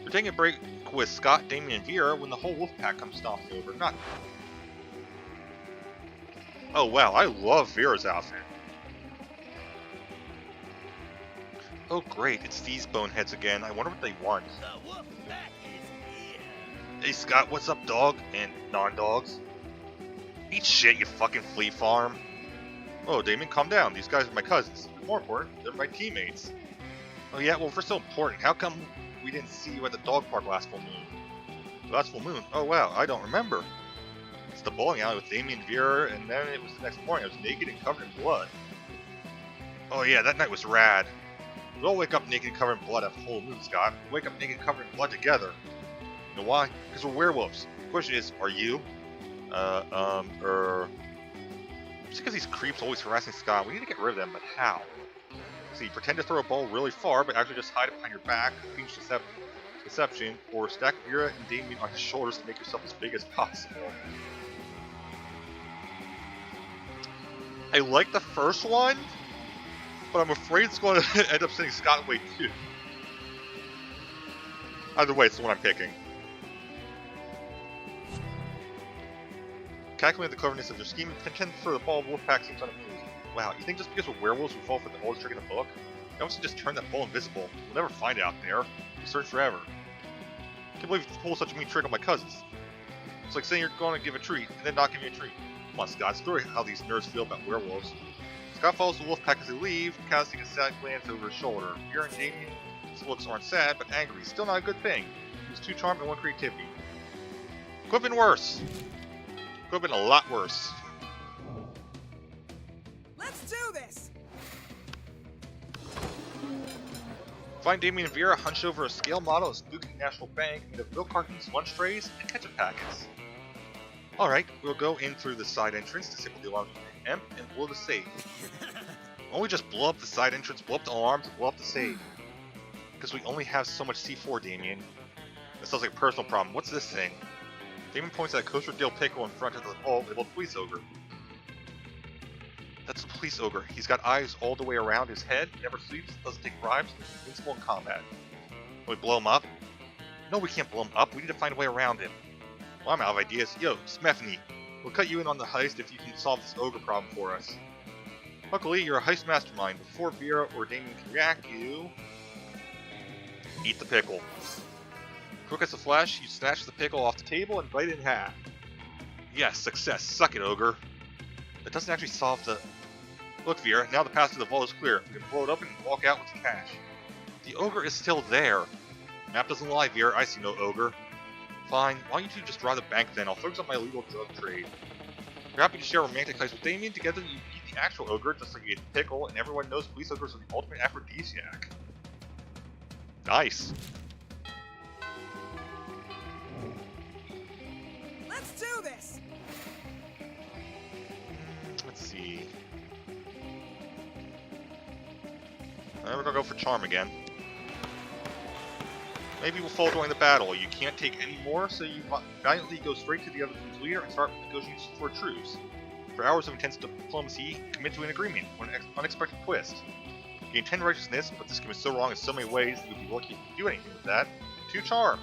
We're taking a break with Scott, Damien, and Vera when the whole wolf pack comes stomping over. Not. Oh wow, I love Vera's outfit. Oh great, it's these boneheads again. I wonder what they want. The wolf pack is here. Hey Scott, what's up, dog? And non-dogs? Eat shit, you fucking flea farm. Oh, Damien, calm down. These guys are my cousins. More important, they're my teammates. Oh yeah, well if we're so important, how come we didn't see you at the dog park last full moon? Last full moon? Oh wow, I don't remember. It's the bowling alley with Damien and Vera, and then it was the next morning. I was naked and covered in blood. Oh yeah, that night was rad. We all wake up naked and covered in blood after full moon, Scott. We wake up naked and covered in blood together. You know why? Because we're werewolves. The question is, are you? Just because these creeps always harassing Scott, we need to get rid of them, but how? See, pretend to throw a ball really far, but actually just hide it behind your back, Fiend's deception, or stack Vera and Damien on his shoulders to make yourself as big as possible. I like the first one, but I'm afraid it's going to end up sending Scott away too. Either way, it's the one I'm picking. Calculate the cleverness of your scheme and pretend for the ball Wolfpack seems unamused. Wow, you think just because we're werewolves we fall for the oldest trick in the book? You obviously just turn that ball invisible. We'll never find it out there. We search forever. Can't believe you pulled such a mean trick on my cousins. It's like saying you're going to give a treat and then not giving a treat. Come on, Scott, story how these nerds feel about werewolves. Scott follows the wolf pack as they leave, casting a sad glance over his shoulder. Vera and Damien's looks aren't sad, but angry. Still not a good thing. He was 2 charm and 1 creativity. Could have been worse. Could have been a lot worse. Let's do this! Find Damien and Vera hunched over a scale model of Spooky National Bank made of milk cartons, lunch trays, and ketchup packets. Alright, we'll go in through the side entrance, disable the alarm and blow the safe. Why don't we just blow up the side entrance, blow up the alarms, and blow up the safe? Because we only have so much C4, Damien. That sounds like a personal problem. What's this thing? Damien points at a kosher dill pickle in front of the wall labeled Police Ogre. That's the Police Ogre. He's got eyes all the way around his head, never sleeps, doesn't take bribes, and is invincible in combat. Can we blow him up? No, we can't blow him up. We need to find a way around him. Well, I'm out of ideas. Yo, Smethany, we'll cut you in on the heist if you can solve this ogre problem for us. Luckily, you're a heist mastermind. Before Vera or Damien can react, you eat the pickle. Quick as a flash, you snatch the pickle off the table and bite it in half. Yes, success. Suck it, ogre. That doesn't actually solve the... Look, Vera, now the path to the vault is clear. We can blow it up and walk out with the cash. The ogre is still there. Map doesn't lie, Vera. I see no ogre. Fine, why don't you just rob the bank then? I'll focus on my illegal drug trade. You're happy to share romantic heist with Damien. Together you eat the actual ogre, just like you ate the pickle, and everyone knows police ogres are the ultimate aphrodisiac. Nice. Let's do this! Let's see. We're gonna go for charm again. Maybe we'll fall during the battle. You can't take any more, so you valiantly go straight to the other team's leader and start negotiations for a truce. For hours of intense diplomacy, commit to an agreement when an unexpected twist. Gain 10 righteousness, but this game is so wrong in so many ways that you'd be lucky if you do anything with that. 2 charm.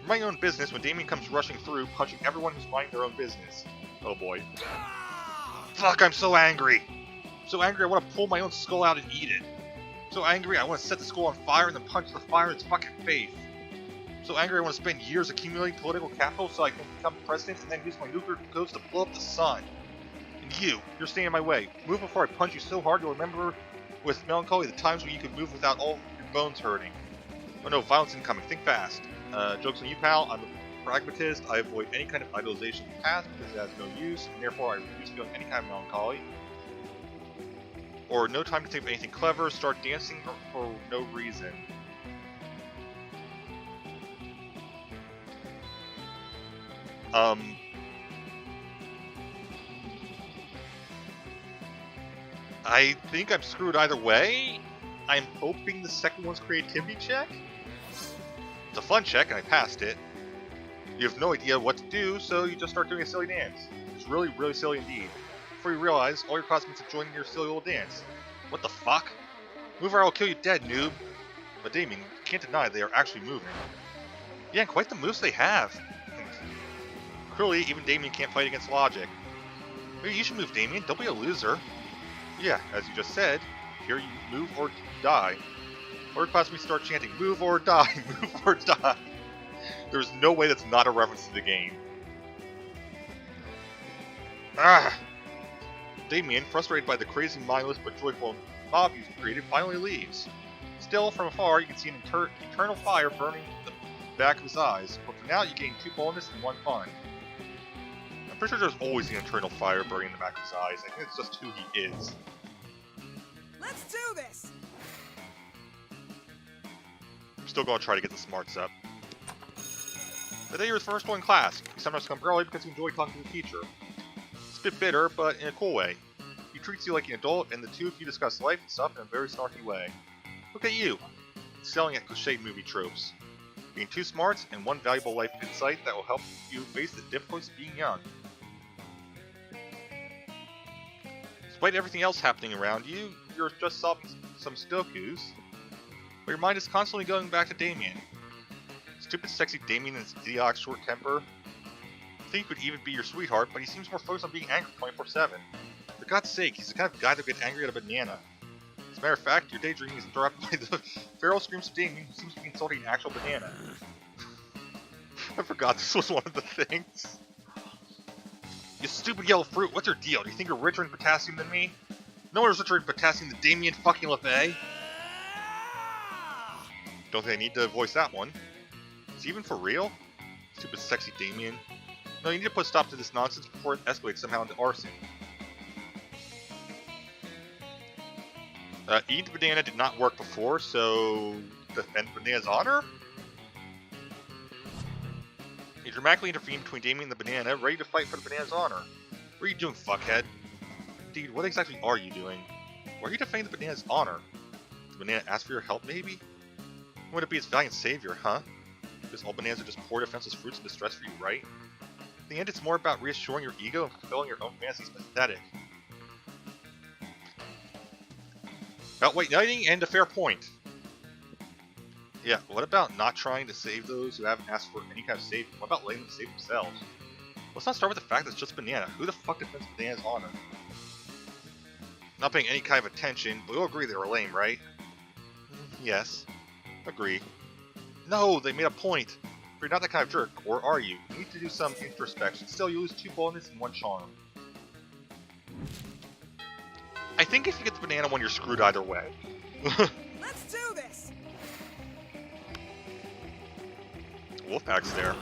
Mind your own business when Damien comes rushing through, punching everyone who's minding their own business. Oh boy. Fuck, I'm so angry! So angry I want to pull my own skull out and eat it. So angry I want to set the skull on fire and then punch the fire in its fucking face. So angry I want to spend years accumulating political capital so I can become president and then use my nuclear codes to blow up the sun. And you're standing in my way. Move before I punch you so hard you'll remember with melancholy the times when you could move without all your bones hurting. Oh no, violence incoming. Think fast. Joke's on you, pal. I'm a pragmatist. I avoid any kind of idolization of the past because it has no use, and therefore I refuse feeling any kind of melancholy. Or no time to think of anything clever. Start dancing for no reason. I think I'm screwed either way. I'm hoping the second one's creativity check. It's a fun check, and I passed it. You have no idea what to do, so you just start doing a silly dance. It's really, really silly indeed. Before you realize, all your classmates are joining your silly little dance. What the fuck? Move or I will kill you dead, noob. But Damien, you can't deny they are actually moving. Yeah, quite the moves they have. Clearly, even Damien can't fight against logic. Maybe you should move, Damien. Don't be a loser. Yeah, as you just said, here you move or die. Or classmates start chanting, move or die, move or die. There's no way that's not a reference to the game. Ah! Damien, frustrated by the crazy, mindless, but joyful mob you've created, finally leaves. Still, from afar, you can see an eternal fire burning the back of his eyes, but for now you gain 2 boldness and 1 fun. I'm pretty sure there's always an eternal fire burning in the back of his eyes. I think it's just who he is. Let's do this! I'm still going to try to get the smarts up. The day you're his first one in class. You sometimes come early because you enjoy talking to the teacher. a bit bitter, but in a cool way. He treats you like an adult, and the two of you discuss life and stuff in a very snarky way. Look at you, selling at cliched movie tropes. Gain 2 smarts and 1 valuable life insight that will help you face the difficulties of being young. Despite everything else happening around you, you're just solving some Sudokus, but your mind is constantly going back to Damien. Stupid, sexy Damien and his idiotic short temper. I think he could even be your sweetheart, but he seems more focused on being angry 24/7. For God's sake, he's the kind of guy that gets angry at a banana. As a matter of fact, your daydreaming is interrupted by the feral screams of Damien, who seems to be insulting an actual banana. I forgot this was one of the things. You stupid yellow fruit, what's your deal? Do you think you're richer in potassium than me? No one is richer in potassium than Damien fucking LeFay. Don't think I need to voice that one. Is he even for real? Stupid sexy Damien. No, you need to put a stop to this nonsense before it escalates somehow into arson. Eating the banana did not work before, so defend the banana's honor? You dramatically intervene between Damien and the banana, ready to fight for the banana's honor. What are you doing, fuckhead? Indeed, what exactly are you doing? Why are you defending the banana's honor? Did the banana ask for your help, maybe? Would it be its valiant savior, huh? Because all bananas are just poor defenseless fruits in distress for you, right? In the end, it's more about reassuring your ego and fulfilling your own fantasies. Pathetic. About white knighting and a fair point. Yeah, what about not trying to save those who haven't asked for any kind of saving? What about letting them save themselves? Let's not start with the fact that it's just banana. Who the fuck defends banana's honor? Not paying any kind of attention, but we'll agree they were lame, right? Yes. Agree. No, they made a point. You're not that kind of jerk, or are you? You need to do some introspection. Still, you lose 2 bonus and 1 charm. I think if you get the banana one, you're screwed either way. Let's do this. Wolfpack's there.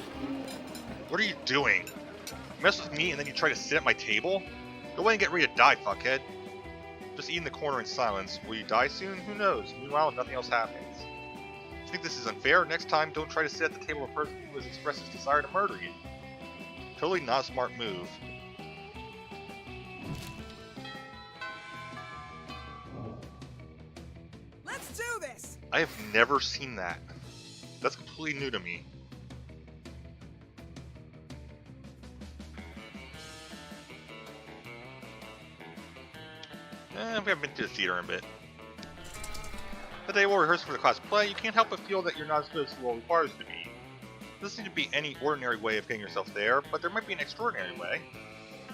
What are you doing? You mess with me and then you try to sit at my table? Go away and get ready to die, fuckhead. Just eat in the corner in silence. Will you die soon? Who knows? Meanwhile, nothing else happens. If you think this is unfair, next time don't try to sit at the table of a person who has expressed his desire to murder you. Totally not a smart move. Let's do this. I have never seen that. That's completely new to me. We haven't been to the theater in a bit. The day we'll rehearse for the class play, you can't help but feel that you're not as good as the role requires you to be. There doesn't seem to be any ordinary way of getting yourself there, but there might be an extraordinary way.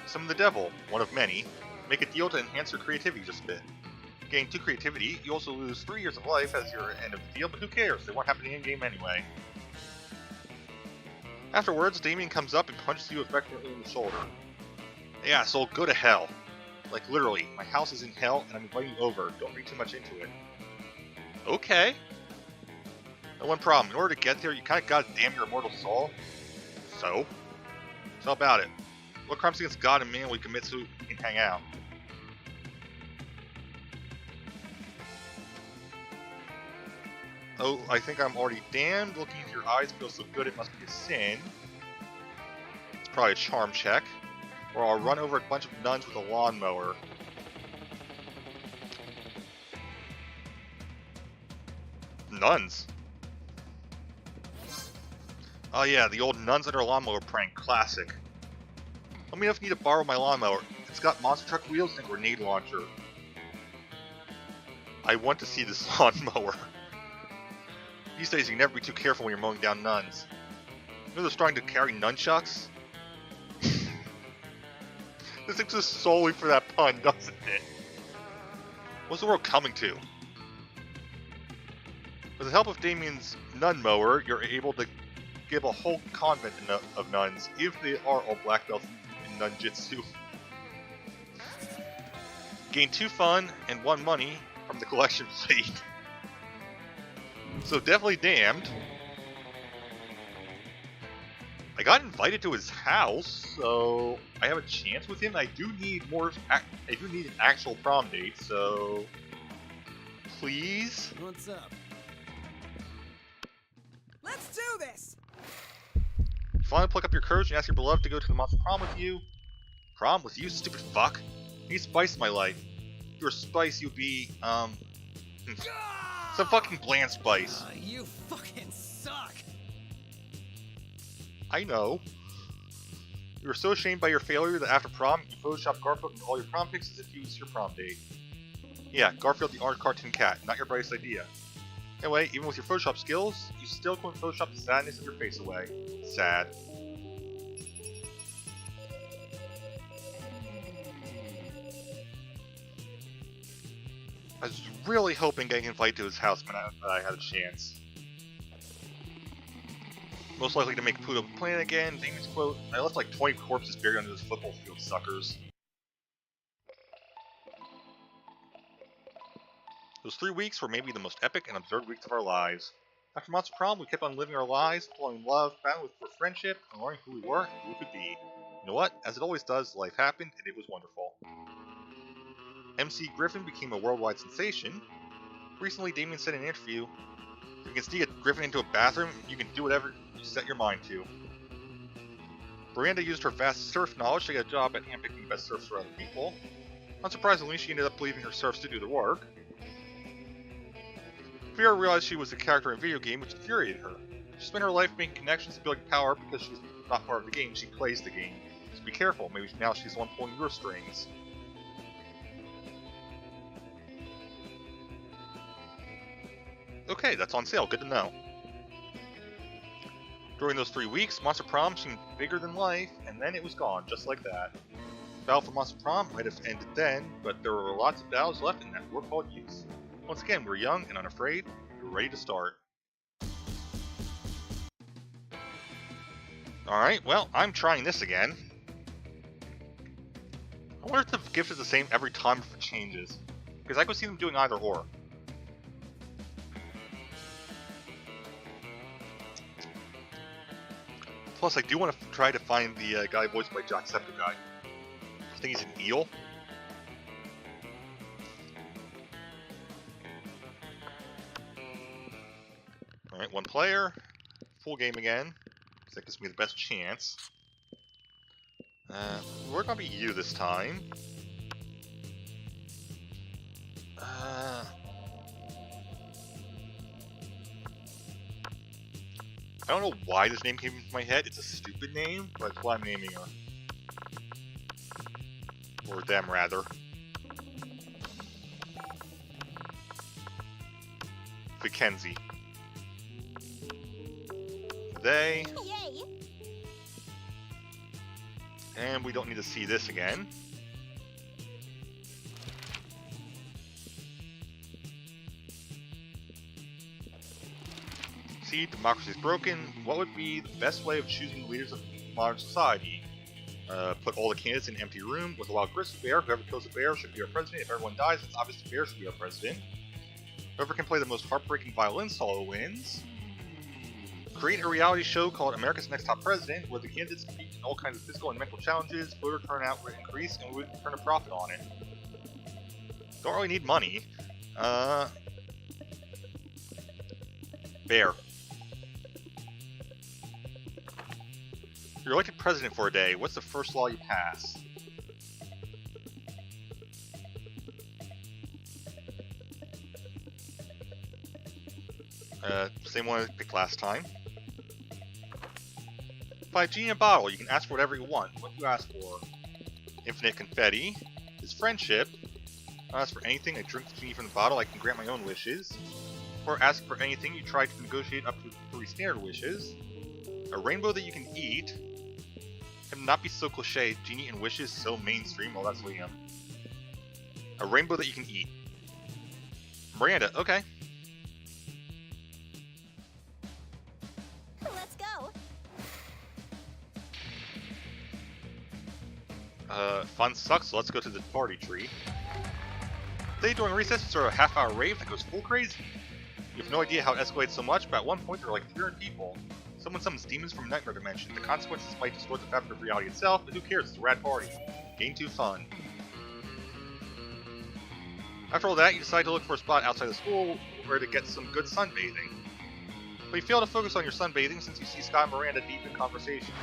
Summon the devil, one of many. Make a deal to enhance your creativity just a bit. Gain 2 creativity, you also lose 3 years of life as your end of the deal, but who cares? They won't happen in-game anyway. Afterwards, Damien comes up and punches you affectionately in the shoulder. Yeah, so go to hell. Like literally, my house is in hell and I'm inviting you over. Don't read too much into it. Okay. No one problem. In order to get there, you kinda gotta damn your immortal soul. So? Tell about it. What crimes against God and man will you commit so we can hang out? Oh, I think I'm already damned. Looking into your eyes feels so good it must be a sin. It's probably a charm check. Or I'll run over a bunch of nuns with a lawnmower. Nuns? Oh yeah, the old nuns under a lawnmower prank. Classic. Let me know if you need to borrow my lawnmower. It's got monster truck wheels and a grenade launcher. I want to see this lawnmower. These days you can never be too careful when you're mowing down nuns. You know they're starting to carry nunchucks? This exists solely for that pun, doesn't it? What's the world coming to? With the help of Damien's nun mower, you're able to give a whole convent of nuns, if they are all black belts in nunjutsu. Gain 2 fun and 1 money from the collection plate. So definitely damned. I got invited to his house, so I have a chance with him. I do need more. I do need an actual prom date, so please. What's up? Let's do this. You finally pluck up your courage and ask your beloved to go to the monster prom with you. Prom with you, stupid fuck. I need spice in my life. If you were spice, you'd be, some fucking bland spice. You fucking suck. I know. You were so ashamed by your failure that after prom, you photoshopped Garfield into all your prom pics as if he was your prom date. Yeah, Garfield the orange cartoon cat, not your brightest idea. Anyway, even with your Photoshop skills, you still couldn't Photoshop the sadness of your face away. Sad. I was really hoping getting invited to his house meant that I had a chance. Most likely to make Pluto planet again. Damien's quote, I left like 20 corpses buried under this football field, suckers. Those 3 weeks were maybe the most epic and absurd weeks of our lives. After Monster Prom, we kept on living our lives, falling in love, battling for friendship, and learning who we were and who we could be. You know what? As it always does, life happened, and it was wonderful. MC Griffin became a worldwide sensation. Recently, Damien said in an interview, if you can sneak a Griffin into a bathroom, you can do whatever you set your mind to. Miranda used her vast surf knowledge to get a job at handpicking the best surfs for other people. Unsurprisingly, she ended up leaving her surfs to do the work. Vera realized she was a character in a video game, which infuriated her. She spent her life making connections and building power because she's not part of the game, she plays the game. So be careful, maybe now she's the one pulling your strings. Okay, that's on sale, good to know. During those 3 weeks, Monster Prom seemed bigger than life, and then it was gone, just like that. Battle for Monster Prom might have ended then, but there were lots of battles left in that war called youth. Once again, we're young and unafraid, we're ready to start. Alright, well, I'm trying this again. I wonder if the gift is the same every time or if it changes, because I could see them doing either or. Plus, I do want to try to find the guy voiced by Jacksepticeye. I think he's an eel. Alright, 1 player. Full game again. Because that gives me the best chance. We're gonna be you this time. I don't know why this name came into my head. It's a stupid name, but it's why I'm naming her. Or them, rather. Mackenzie. They. Yay! And we don't need to see this again. See, democracy is broken. What would be the best way of choosing the leaders of modern society? Put all the candidates in an empty room with a wild grizzly bear. Whoever kills the bear should be our president. If everyone dies, it's obvious the bear should be our president. Whoever can play the most heartbreaking violin solo wins. Create a reality show called America's Next Top President, where the candidates compete in all kinds of physical and mental challenges, voter turnout would increase, and we would turn a profit on it. Don't really need money. Bear. You're elected president for a day. What's the first law you pass? Same one I picked last time. By a genie in a bottle, you can ask for whatever you want. What do you ask for? Infinite confetti. Is friendship. I'll ask for anything. I drink the genie from the bottle. I can grant my own wishes. Or ask for anything. You try to negotiate up to 3 standard wishes. A rainbow that you can eat. And not be so cliche. Genie and wishes so mainstream. Well, that's Liam. A rainbow that you can eat. Miranda. Okay. Let's go. Fun sucks, so let's go to the party tree. Today during recess, we saw a half-hour rave that goes full crazy. You have no idea how it escalates so much, but at one point there are like 300 people. Someone summons demons from a nightmare dimension. The consequences might distort the fabric of reality itself, but who cares, it's a rad party. Game 2 fun. After all that, you decide to look for a spot outside the school where to get some good sunbathing. But you fail to focus on your sunbathing since you see Scott and Miranda deep in conversation.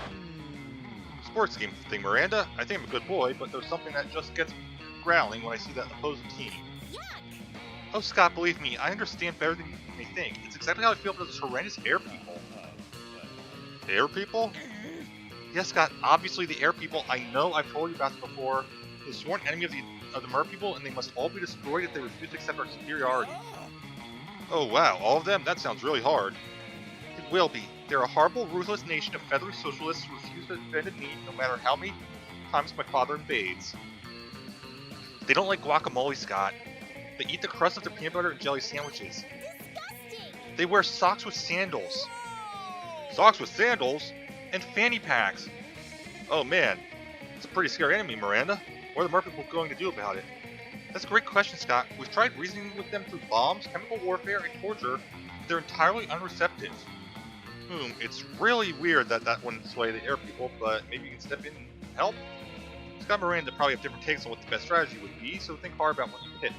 sports game thing, Miranda. I think I'm a good boy, but there's something that just gets me growling when I see that opposing team. Yuck! Oh, Scott, believe me, I understand better than you may think. It's exactly how I feel about those horrendous air people. Air people? Yes, Scott, obviously the air people. I know I've told you about them before. They're the sworn enemy of the mer people, and they must all be destroyed if they refuse to accept our superiority. Oh wow, all of them? That sounds really hard. It will be. They're a horrible, ruthless nation of feathery socialists who refuse to bend a knee no matter how many times my father invades. They don't like guacamole, Scott. They eat the crust of their peanut butter and jelly sandwiches. Disgusting! They wear socks with sandals. Socks with sandals? And fanny packs. Oh man, it's a pretty scary enemy, Miranda. What are the mer people going to do about it? That's a great question, Scott. We've tried reasoning with them through bombs, chemical warfare, and torture. They're entirely unreceptive. It's really weird that wouldn't sway the air people, but maybe you can step in and help? Scott and Miranda probably have different takes on what the best strategy would be, so think hard about what you pitch.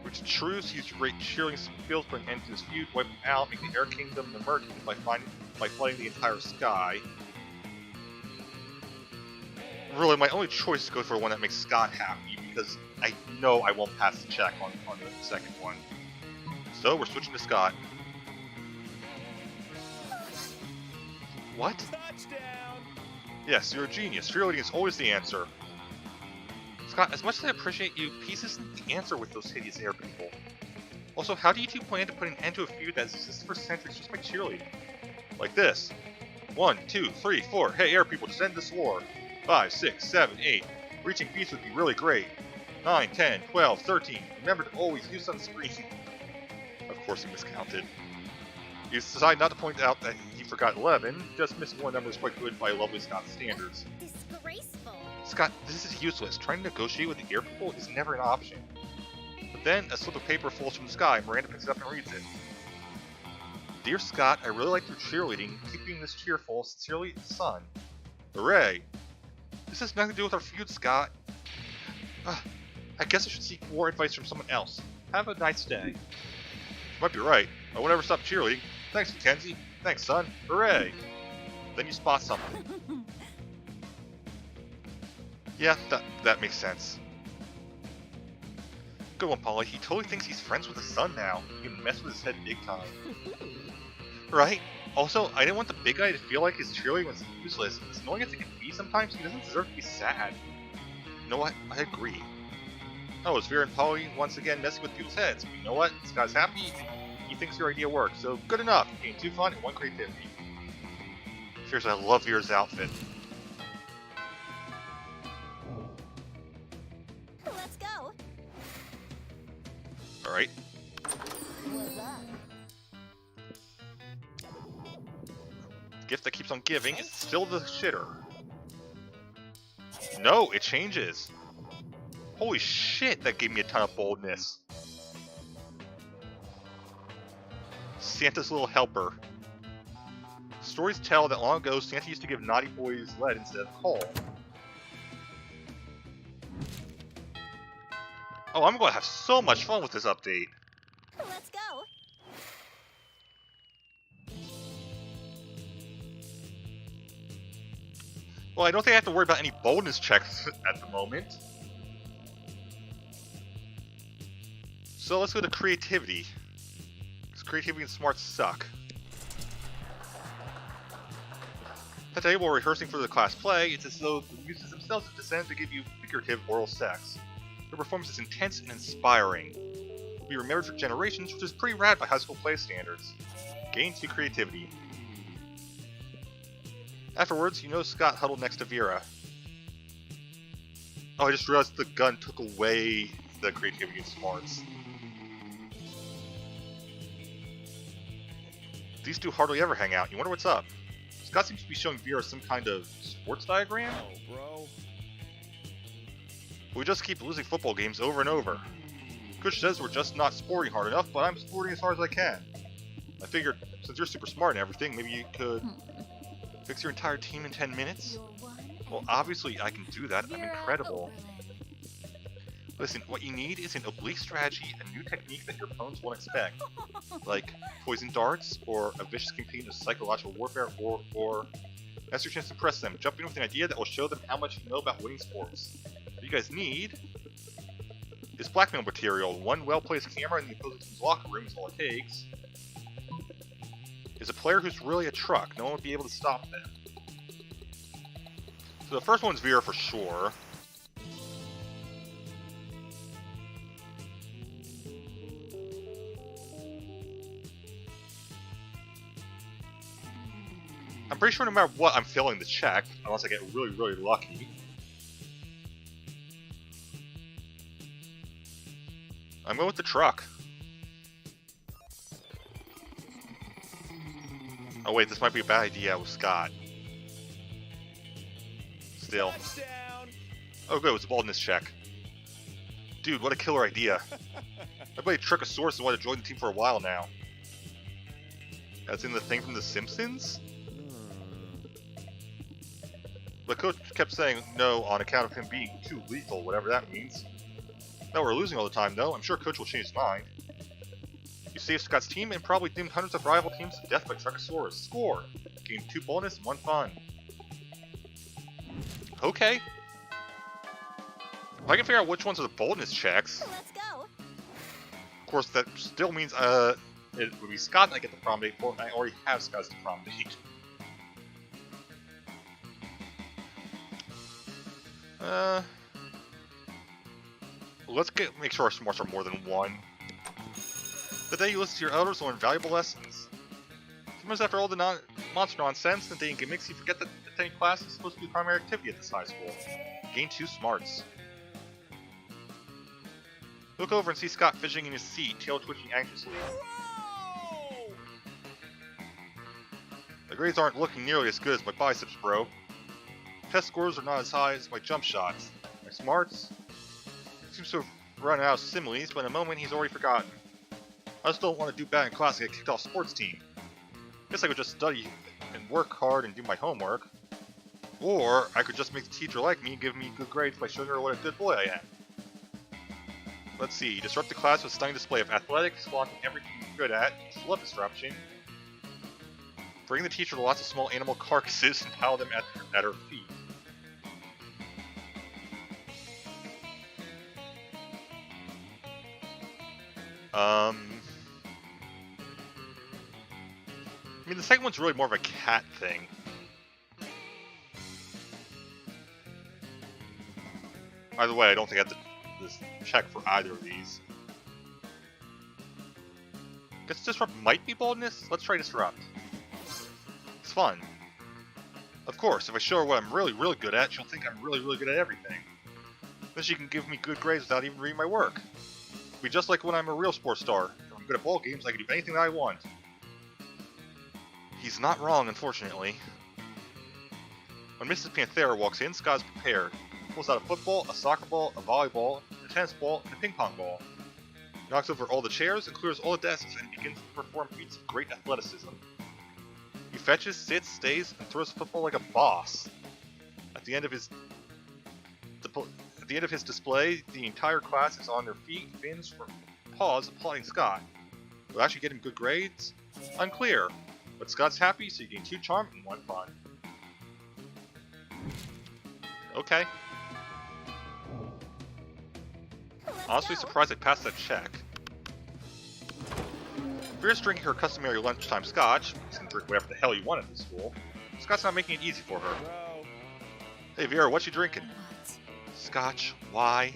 Reach a truce, use your great cheerleading skills, put an end to this feud, wipe them out, make the Air Kingdom the Mer Kingdom by flooding the entire sky. Really, my only choice is to go for one that makes Scott happy, because I know I won't pass the check on the second one. So, we're switching to Scott. What? Touchdown! Yes, you're a genius. Cheerleading is always the answer. Scott, as much as I appreciate you, peace isn't the answer with those hideous air people. Also, how do you two plan to put an end to a feud that has existed for centuries just by cheerleading? Like this. 1, 2, 3, 4. Hey, air people, just end this war. 5, 6, 7, 8. Reaching peace would be really great. 9, 10, 12, 13. Remember to always use sunscreen. Of course he miscounted. You decide not to point out that he forgot 11. Just missing one number is quite good by lovely Scott's standards. Disgraceful! Scott, this is useless. Trying to negotiate with the air people is never an option. But then, a slip of paper falls from the sky. Miranda picks it up and reads it. Dear Scott, I really like your cheerleading. Keep being this cheerful. Sincerely, Son. Hooray! This has nothing to do with our feud, Scott. I guess I should seek more advice from someone else. Have a nice day. You might be right. I won't ever stop cheerleading. Thanks, Mackenzie. Thanks, son. Hooray! Then you spot something. Yeah, that makes sense. Good one, Polly. He totally thinks he's friends with his son now. He can mess with his head big time. Right? Also, I didn't want the big guy to feel like his cheerleading was useless. As annoying as it can be sometimes, he doesn't deserve to be sad. You know what? I agree. Oh, it's Vera and Polly once again messing with people's heads. But you know what? This guy's happy. He thinks your idea works, so good enough. Gain 2 fun and 1 creativity. Seriously, I love Vera's outfit. Let's go! Alright. Gift that keeps on giving is still the shitter. No, it changes. Holy shit, that gave me a ton of boldness. Santa's little helper. Stories tell that long ago Santa used to give naughty boys lead instead of coal. Oh, I'm going to have so much fun with this update. Let's go! Well, I don't think I have to worry about any boldness checks at the moment. So let's go to creativity. Because creativity and smarts suck. Today, while rehearsing for the class play, it's as though the muses themselves have descended to give you figurative oral sex. Their performance is intense and inspiring. It will be remembered for generations, which is pretty rad by high school play standards. Gain 2 creativity. Afterwards, you know Scott huddled next to Vera. Oh, I just realized the gun took away the creativity and smarts. These two hardly ever hang out. You wonder what's up. Scott seems to be showing Vera some kind of sports diagram. Oh, bro. We just keep losing football games over and over. Coach says we're just not sporting hard enough, but I'm sporting as hard as I can. I figured, since you're super smart and everything, maybe you could fix your entire team in 10 minutes? Well, obviously I can do that. I'm incredible. Listen, what you need is an oblique strategy, a new technique that your opponents won't expect. Like poison darts, or a vicious campaign of psychological warfare, or that's your chance to impress them. Jump in with an idea that will show them how much you know about winning sports. What you guys need is blackmail material. One well-placed camera in the opposing team's locker room is all it takes. Is a player who's really a truck. No one would be able to stop them. So the first one's Vera for sure. I'm pretty sure no matter what, I'm failing the check, unless I get really, really lucky. I'm going with the truck. Oh wait, this might be a bad idea with Scott. Still. Touchdown. Oh good, it was a boldness check. Dude, what a killer idea. I played Trichosaurus and wanted to join the team for a while now. That's in the thing from The Simpsons? But coach kept saying no on account of him being too lethal, whatever that means. Now we're losing all the time though, I'm sure coach will change his mind. You saved Scott's team and probably doomed hundreds of rival teams to death by Trichosaurus. Score! Gained 2 bonus and 1 fun. Okay. If I can figure out which ones are the boldness checks, Let's go. of course that still means it would be Scott that I get the prom date for, and I already have Scott's prom date. Let's make sure our smarts are more than 1. The day you listen to your elders will learn valuable lessons. Sometimes after all the monster nonsense and dating gimmicks, you forget that attending class is supposed to be the primary activity at this high school. Gain 2 smarts. Look over and see Scott fidgeting in his seat, tail twitching anxiously. The grades aren't looking nearly as good as my biceps, bro. Test scores are not as high as my jump shots. My smarts seems to have run out of similes, but in a moment he's already forgotten. I just don't want to do bad in class and get kicked off sports team. Guess I could just study and work hard and do my homework. Or I could just make the teacher like me and give me good grades by showing her what a good boy I am. Let's see, disrupt the class with a stunning display of athletics, flaunting everything you're good at. Love disruption. Bring the teacher to lots of small animal carcasses and pile them at her feet. I mean, the second one's really more of a cat thing. Either way, I don't think I have to check for either of these. Guess disrupt might be boldness? Let's try disrupt. It's fun. Of course, if I show her what I'm really, really good at, she'll think I'm really, really good at everything. Then she can give me good grades without even reading my work. It'll be just like when I'm a real sports star. If I'm good at ball games, I can do anything that I want. He's not wrong, unfortunately. When Mrs. Panthera walks in, Scott's prepared. Pulls out a football, a soccer ball, a volleyball, a tennis ball, and a ping pong ball. Knocks over all the chairs and clears all the desks and begins to perform feats of great athleticism. He fetches, sits, stays, and throws the football like a boss. At the end of his display, the entire class is on their feet, fins for paws, applauding Scott. Will it actually get him good grades? Unclear. But Scott's happy, so you gain 2 charm and 1 fun. Okay. Honestly surprised I passed that check. Vera's drinking her customary lunchtime scotch. You can drink whatever the hell you want at this school. Scott's not making it easy for her. Hey Vera, what you drinking? Scotch. Why?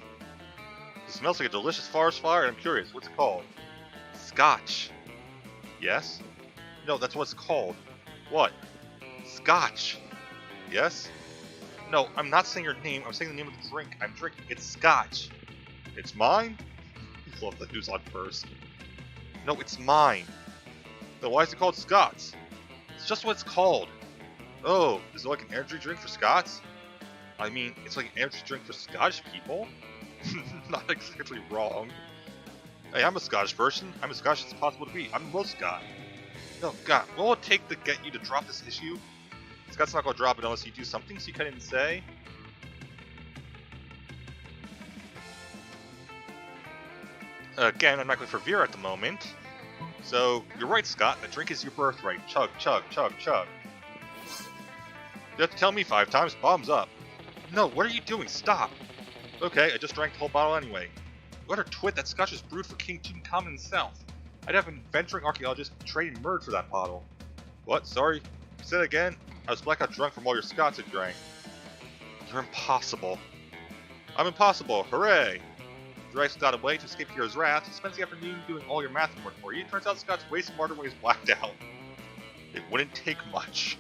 It smells like a delicious forest fire and I'm curious, what's it called? Scotch. Yes? No, that's what it's called. What? Scotch. Yes? No, I'm not saying your name, I'm saying the name of the drink. I'm drinking. It's scotch. It's mine? I love that who's on first. No, it's mine. Then why is it called Scott's? It's just what it's called. Oh, is it like an energy drink for Scots? I mean, it's like an energy drink for Scottish people. Not exactly wrong. Hey, I'm a Scottish person. I'm as Scottish as it's possible to be. I'm the most Scot. No, God, what will it take to get you to drop this issue? Scott's not gonna drop it unless you do something, so you can't even say. Again, I'm not going for Vera at the moment. So, you're right, Scott. A drink is your birthright. Chug, chug, chug, chug. You have to tell me 5 times. Bottoms up. No, what are you doing? Stop. Okay, I just drank the whole bottle anyway. What a twit, that scotch is brewed for King Tutankhamun himself. I'd have an adventuring archaeologist trade and murder for that bottle. What? Sorry? Say it again? I was blackout drunk from all your scotch I drank. You're impossible. I'm impossible. Hooray! Drax got away to escape Hero's wrath. He spends the afternoon doing all your math homework for you. Turns out Scott's way smarter when he's blacked out. It wouldn't take much.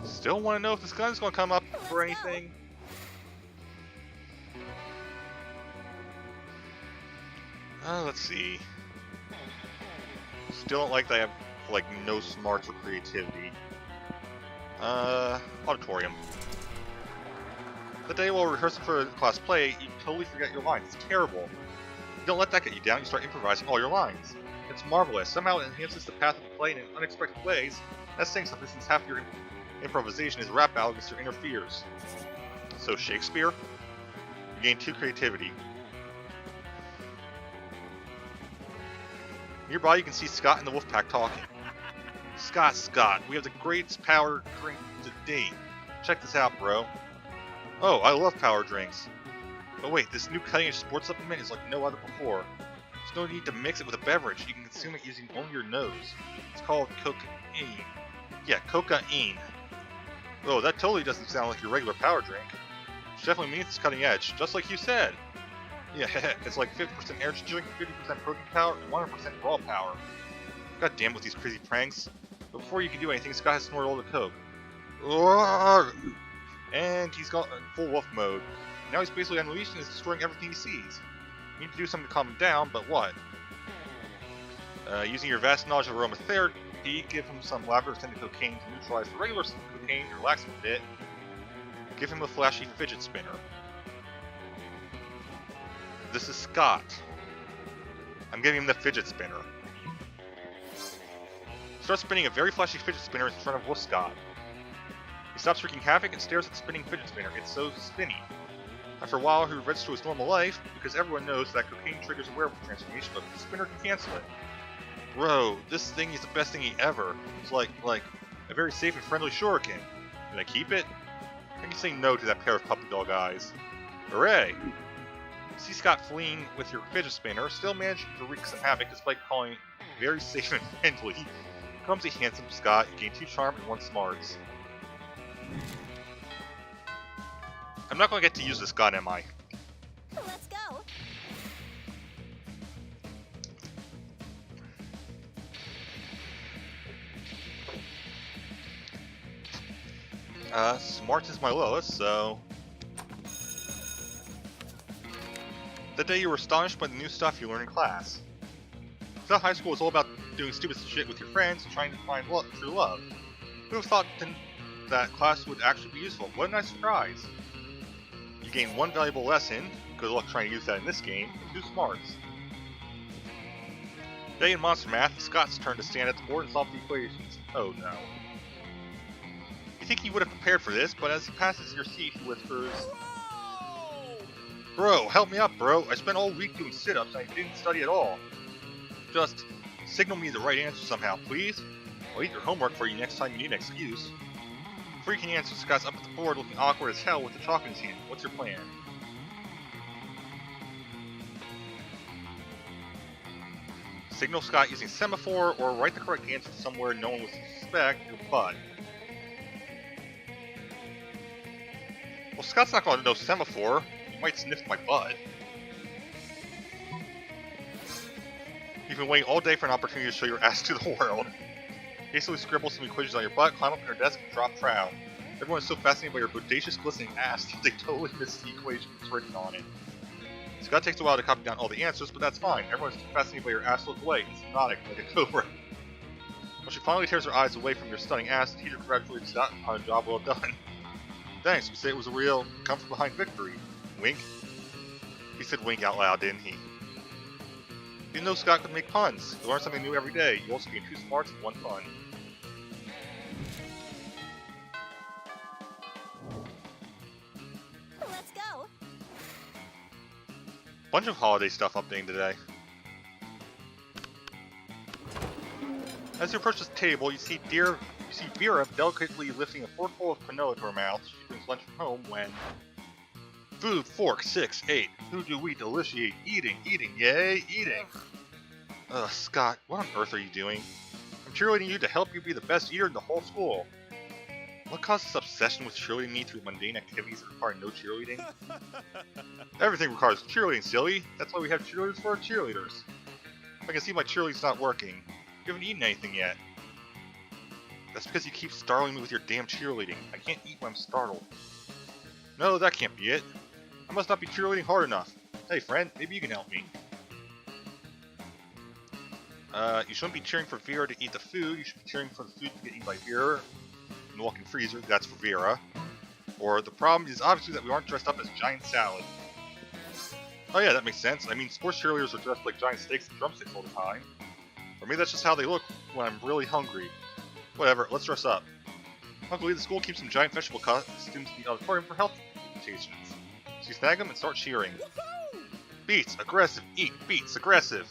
Still want to know if this gun's going to come up for anything? Let's see. Still don't like that I have, like, no smarts or creativity. Auditorium. The day while rehearsing for class play, you totally forget your lines. It's terrible. You don't let that get you down, you start improvising all your lines. It's marvelous. Somehow it enhances the path of the play in unexpected ways. That's saying something since half your improvisation is a rap battle against your inner fears. So Shakespeare? You gain 2 creativity. Nearby you can see Scott and the Wolfpack talking. Scott, we have the greatest power drink to date. Check this out, bro. Oh, I love power drinks. But wait, this new cutting-edge sports supplement is like no other before. There's no need to mix it with a beverage. You can consume it using only your nose. It's called cocaine. Yeah, cocaine. Oh, that totally doesn't sound like your regular power drink. Which definitely means it's cutting edge, just like you said. Yeah, it's like 50% energy drink, 50% protein power, and 100% raw power. God damn with these crazy pranks. But before you can do anything, Scott has snorted all the coke. And he's got full wolf mode. Now he's basically unleashed and is destroying everything he sees. You need to do something to calm him down, but what? Using your vast knowledge of aromatherapy, give him some lavender-scented cocaine to neutralize the regular cocaine and relax him a bit. Give him a flashy fidget spinner. This is Scott. I'm giving him the fidget spinner. Starts spinning a very flashy fidget spinner in front of Wolf Scott. He stops wreaking havoc and stares at the spinning fidget spinner. It's so spinny. After a while, he reverts to his normal life, because everyone knows that cocaine triggers a werewolf transformation, but the spinner can cancel it. Bro, this thing is the best thingy ever. It's like a very safe and friendly shuriken. Can I keep it? I can say no to that pair of puppy dog eyes. Hooray! See Scott fleeing with your fidget spinner, still managing to wreak some havoc despite calling it very safe and friendly. Clumsy, handsome Scott, you gain 2 charm and 1 smarts. I'm not going to get to use this gun, am I? Let's go. Smarts is my lowest, so... The day you were astonished by the new stuff you learned in class. I thought high school was all about doing stupid shit with your friends and trying to find true love. Who would have thought that class would actually be useful? What a nice surprise. You gain 1 valuable lesson, good luck trying to use that in this game, and 2 smarts. Today in Monster Math, it's Scott's turn to stand at the board and solve the equations. Oh no. You think he would have prepared for this, but as he passes your seat, he whispers, Bro, help me up, bro. I spent all week doing sit-ups and I didn't study at all. Just signal me the right answer somehow, please. I'll eat your homework for you next time you need an excuse. Before you can answer, Scott's up at the board looking awkward as hell with the chalk in his hand. What's your plan? Signal Scott using semaphore, or write the correct answer somewhere no one will suspect your butt. Well, Scott's not going to know semaphore. He might sniff my butt. You've been waiting all day for an opportunity to show your ass to the world. Hastily scribble some equations on your butt, climb up on your desk, and drop trowel. Everyone is so fascinated by your bodacious, glistening ass that they totally miss the equation that's written on it. Scott takes a while to copy down all the answers, but that's fine. Everyone's too fascinated by your ass look away. It's hypnotic, like a cobra. When she finally tears her eyes away from your stunning ass, the teacher congratulates Scott on a job well done. Thanks, we say it was a real come-from-behind victory. Wink? He said wink out loud, didn't he? You didn't know Scott could make puns. You learn something new every day. You also gain 2 smarts and 1 fun. Let's go. Bunch of holiday stuff updating today. As you approach this table, you see Vera delicately lifting a forkful of quinoa to her mouth. She brings lunch from home when... Food, fork, 6, 8. Who do we deliciate? Eating, yay, eating. Ugh, Scott, what on earth are you doing? I'm cheerleading you to help you be the best eater in the whole school. What caused this obsession with cheerleading me through mundane activities that require no cheerleading? Everything requires cheerleading, silly. That's why we have cheerleaders for our cheerleaders. I can see my cheerleading's not working. You haven't eaten anything yet. That's because you keep startling me with your damn cheerleading. I can't eat when I'm startled. No, that can't be it. I must not be cheerleading hard enough. Hey friend, maybe you can help me. You shouldn't be cheering for Vera to eat the food. You should be cheering for the food to get eaten by Vera. In the walk-in freezer, that's for Vera. Or the problem is obviously that we aren't dressed up as giant salad. Oh yeah, that makes sense. I mean, sports cheerleaders are dressed like giant steaks and drumsticks all the time. Or maybe that's just how they look when I'm really hungry. Whatever, let's dress up. Luckily, the school keeps some giant vegetable costumes in the auditorium for health invitations. So you snag them and start cheering. Beets, aggressive, eat, beets, aggressive.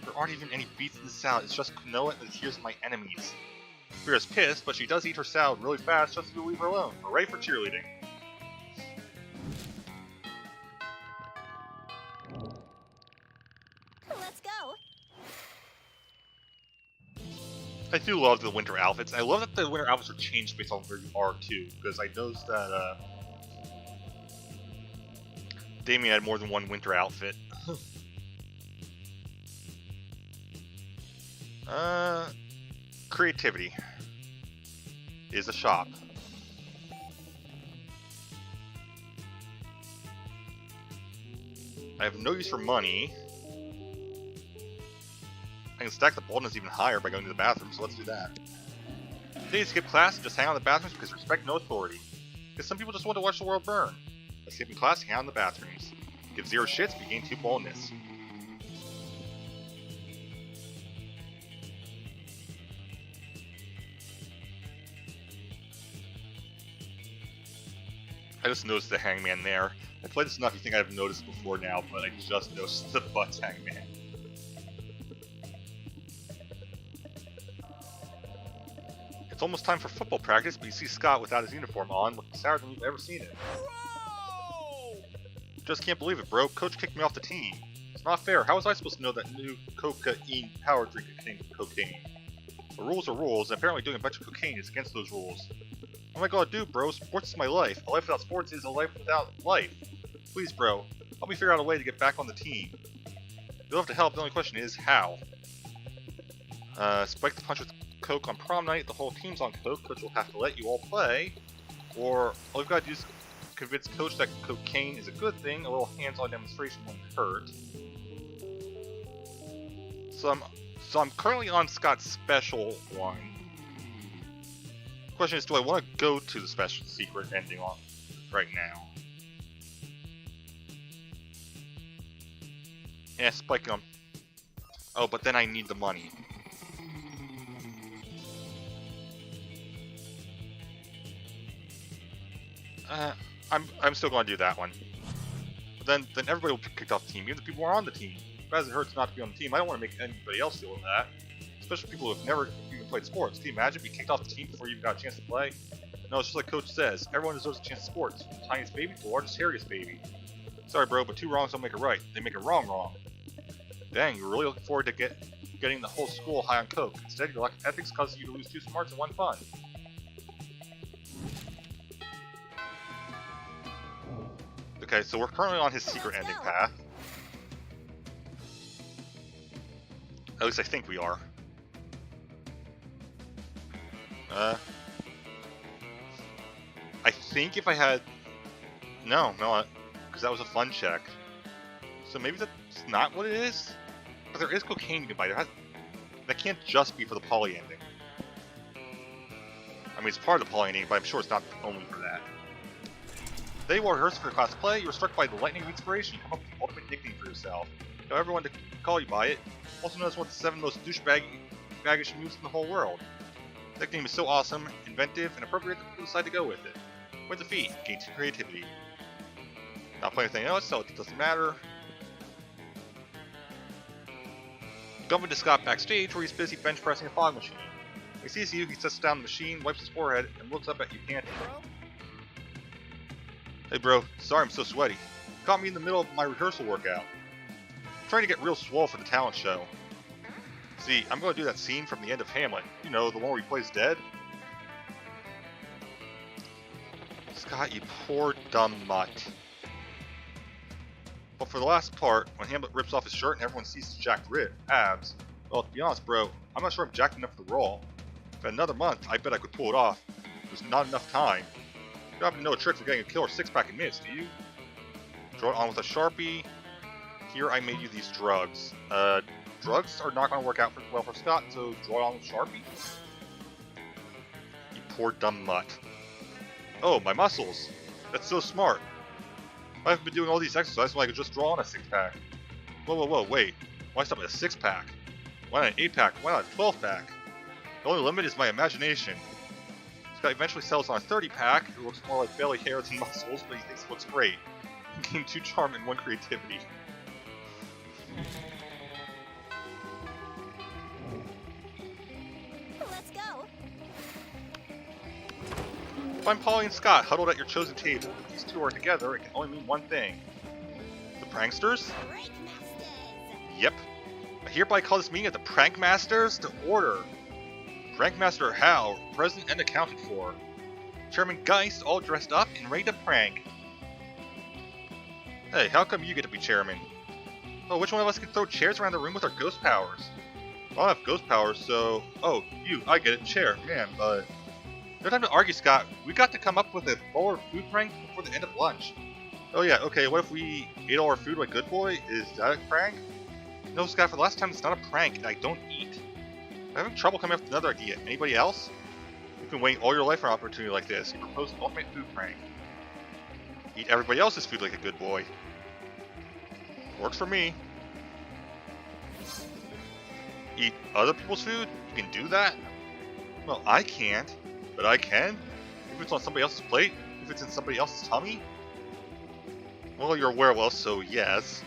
There aren't even any beets in the salad, it's just quinoa that adheres to my enemies. Vera's pissed, but she does eat her salad really fast just to leave her alone. Hooray for cheerleading. Let's go. I do love the winter outfits. I love that the winter outfits are changed based on where you are too, because I noticed that Damien had more than one winter outfit. Creativity is a shop. I have no use for money. I can stack the boldness even higher by going to the bathroom, so let's do that. Today you skip class and just hang out in the bathrooms because you respect no authority. Because some people just want to watch the world burn. By skipping class, hang out in the bathrooms. Give 0 shits, but you gain 2 boldness. I just noticed the hangman there. I played this enough, you think I've noticed before now, but I just noticed the butts hangman. It's almost time for football practice, but you see Scott without his uniform on, looking sadder than you've ever seen it. Just can't believe it, bro. Coach kicked me off the team. It's not fair. How was I supposed to know that new cocaine power drink contained cocaine? The rules are rules, and apparently doing a bunch of cocaine is against those rules. What am I gonna do, bro? Sports is my life. A life without sports is a life without life. Please, bro. Help me figure out a way to get back on the team. You'll have to help. The only question is, how? Spike the punch with coke on prom night. The whole team's on coke. Coach will have to let you all play. Or, all you've got to do is convince Coach that cocaine is a good thing. A little hands-on demonstration won't hurt. So I'm currently on Scott's special one. Question is, do I want to go to the special secret ending on right now? Yeah, spike them. Oh, but then I need the money. I'm still going to do that one. But then everybody will be kicked off the team, even the people who are on the team. As it hurts not to be on the team, I don't want to make anybody else deal with that. Especially people who have never even played sports. Can you imagine being kicked off the team before you even got a chance to play? No, it's just like Coach says. Everyone deserves a chance at sports. From the tiniest baby to the largest, hairiest baby. Sorry, bro, but 2 wrongs don't make it right. They make it wrong. Dang, you're really looking forward to getting the whole school high on coke. Instead, your lack of ethics causes you to lose 2 smarts and 1 fun. Okay, so we're currently on his secret ending path. At least I think we are. I think if I had... No, because that was a fun check. So maybe that's not what it is? But there is cocaine you can buy. That can't just be for the poly ending. I mean, it's part of the poly ending, but I'm sure it's not only for that. Today, while rehearsing for your class play, you were struck by the lightning of inspiration. You come up with the ultimate nickname for yourself. Tell everyone to call you by it. Also known as one of the 7 most douchebaggish moves in the whole world. The nickname is so awesome, inventive, and appropriate that people decide to go with it. Win the feat, gain 2 creativity. Not playing anything else, so it doesn't matter. bump into Scott backstage where he's busy bench pressing a fog machine. When he sees you, he sets down the machine, wipes his forehead, and looks up at you panting. Hey bro, sorry I'm so sweaty. Caught me in the middle of my rehearsal workout. I'm trying to get real swole for the talent show. See, I'm going to do that scene from the end of Hamlet. You know, the one where he plays dead. Scott, you poor dumb mutt. But for the last part, when Hamlet rips off his shirt and everyone sees his jacked abs, well, to be honest, bro, I'm not sure I'm jacked enough for the role. If another month, I bet I could pull it off. There's not enough time. You don't happen to know a trick for getting a killer six-pack in minutes, do you? Draw it on with a Sharpie. Here I made you these drugs. Drugs are not going to work out well for Scott, so draw it on with Sharpie. You poor dumb mutt. Oh, my muscles. That's so smart. I haven't been doing all these exercises so I could just draw on a six-pack. Whoa, wait. Why stop at a six-pack? Why not an 8-pack? Why not a 12-pack? The only limit is my imagination. Scott eventually settles on a 30-pack. It looks more like belly hair than muscles, but he thinks it looks great. He gained 2 charm and 1 creativity. Let's go. If I'm Polly and Scott huddled at your chosen table, if these two are together, it can only mean one thing. The pranksters? Break masters. Yep. I hereby call this meeting of the Prank Masters to order. Prankmaster Hal, present and accounted for. Chairman Geist, all dressed up and ready to prank. Hey, how come you get to be chairman? Oh, which one of us can throw chairs around the room with our ghost powers? I don't have ghost powers, so... Oh, you, I get it, chair. Man, no time to argue, Scott. We got to come up with a forward food prank before the end of lunch. Oh yeah, okay, what if we ate all our food like Good Boy? Is that a prank? No, Scott, for the last time, it's not a prank, and I don't eat. I'm having trouble coming up with another idea. Anybody else? You've been waiting all your life for an opportunity like this. You propose an ultimate food prank. Eat everybody else's food like a good boy. Works for me. Eat other people's food? You can do that? Well, I can't. But I can? If it's on somebody else's plate? If it's in somebody else's tummy? Well, you're a werewolf, so yes.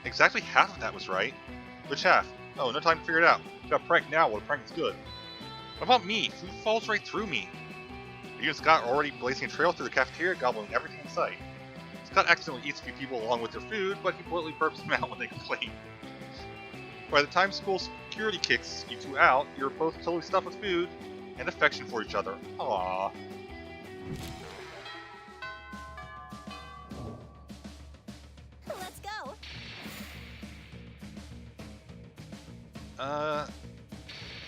Exactly half of that was right. Which half? Oh, no time to figure it out. Got pranked now while the prank is good. What about me? Food falls right through me. You and Scott are already blazing a trail through the cafeteria, gobbling everything in sight. Scott accidentally eats a few people along with their food, but he politely burps them out when they complain. By the time school security kicks you two out, you're both totally stuffed with food and affection for each other. Aww. Let's go.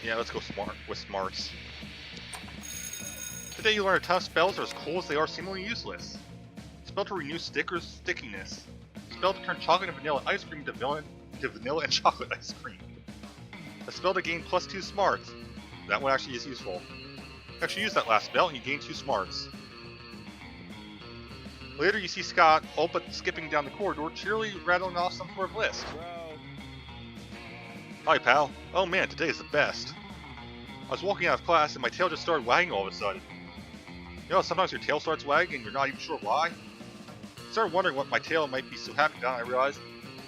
Yeah, let's go with smarts. Today you learn a ton of spells are as cool as they are seemingly useless. Spell to renew stickers' stickiness. Spell to turn chocolate and vanilla ice cream to vanilla and chocolate ice cream. A spell to gain +2 smarts. That one actually is useful. Actually use that last spell and you gain 2 smarts. Later you see Scott, all but skipping down the corridor, cheerily rattling off some sort of list. Hi pal. Oh man, today is the best. I was walking out of class and my tail just started wagging all of a sudden. You know, sometimes your tail starts wagging and you're not even sure why? I started wondering what my tail might be so happy about, and I realized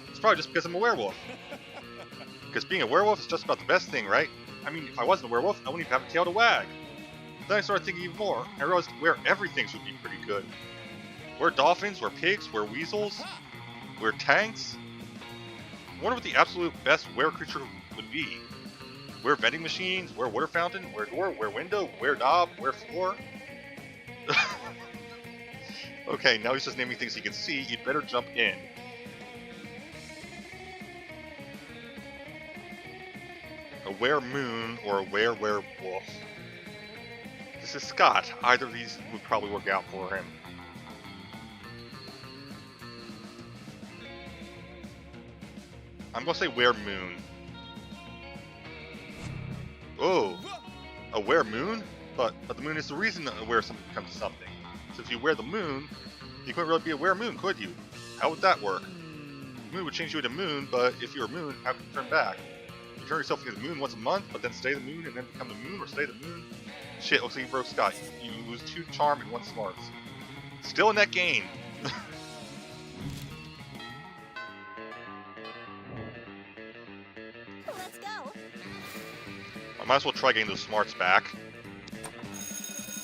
it's probably just because I'm a werewolf. Because being a werewolf is just about the best thing, right? I mean, if I wasn't a werewolf, I wouldn't even have a tail to wag. Then I started thinking even more, and I realized where everything would be pretty good. We're dolphins, we're pigs, we're weasels, we're tanks. I wonder what the absolute best were creature would be. We're vending machines, we're water fountain, we're door, we're window, we're knob, we're floor. Okay, now he's just naming things you can see, you'd better jump in. A were-moon or a were-werewolf. This is Scott. Either of these would probably work out for him. I'm gonna say were-moon. Oh, a were-moon? But the moon is the reason that where something becomes something. So if you wear the moon, you couldn't really be a were-moon, could you? How would that work? The moon would change you into moon, but if you're a moon, how can you turn back? You turn yourself into the moon once a month, but then stay the moon and then become the moon, or stay the moon? Shit, looks like you broke Scott. You lose 2 charm and 1 smarts. Still in that game. I might as well try getting those smarts back.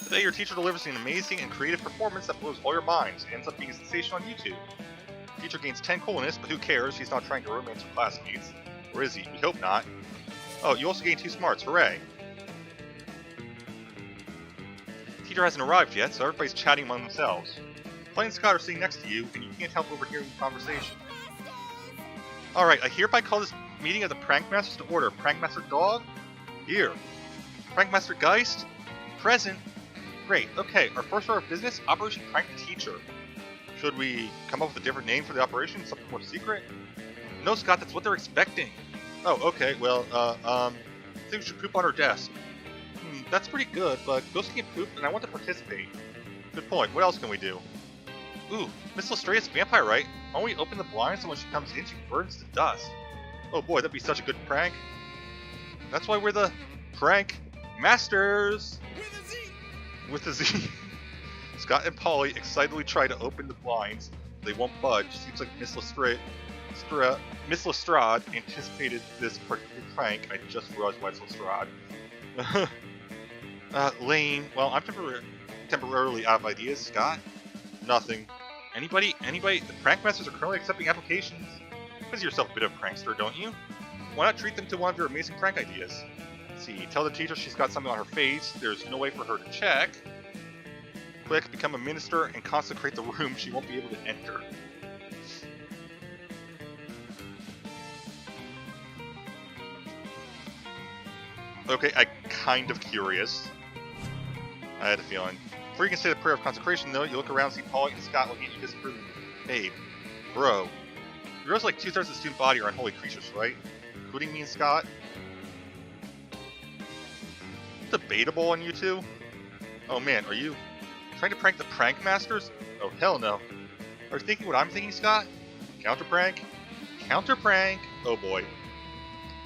Today, your teacher delivers an amazing and creative performance that blows all your minds and ends up being a sensation on YouTube. The teacher gains 10 coolness, but who cares? He's not trying to romance her classmates. Or is he? We hope not. Oh, you also gained 2 smarts. Hooray. The teacher hasn't arrived yet, so everybody's chatting among themselves. Clay and Scott are sitting next to you, and you can't help overhearing the conversation. Alright, I hereby call this meeting of the Prankmasters to order. Prankmaster Dog? Here. Prankmaster Geist? Present. Great. Okay, our first order of business, Operation Prank the Teacher. Should we come up with a different name for the operation? Something more secret? No, Scott, that's what they're expecting. Oh, okay, well, I think we should poop on her desk. That's pretty good, but ghosts can't poop, and I want to participate. Good point. What else can we do? Ooh, Miss Lestrea's vampire, right? Why don't we open the blinds so when she comes in, she burns to dust? Oh boy, that'd be such a good prank. That's why we're the Prank Masters! With a Z. Scott and Polly excitedly try to open the blinds. They won't budge. Seems like Miss Lestrade anticipated this particular prank. I just realized why it's Lestrade. Lane. Well, I'm temporarily out of ideas. Scott? Nothing. Anybody? The Prankmasters are currently accepting applications. Consider yourself a bit of a prankster, don't you? Why not treat them to one of your amazing prank ideas? Let's see, tell the teacher she's got something on her face. There's no way for her to check. Click, become a minister, and consecrate the room she won't be able to enter. Okay, I'm kind of curious. I had a feeling. Before you can say the prayer of consecration, though, you look around and see Polly and Scott looking at you disapprovingly. Hey, bro. You realize like 2/3 of the student body are unholy creatures, right? Including me and Scott? Debatable on you two? Oh man, are you trying to prank the Prankmasters? Oh hell no. Are you thinking what I'm thinking, Scott? Counter prank? Counter prank? Oh boy.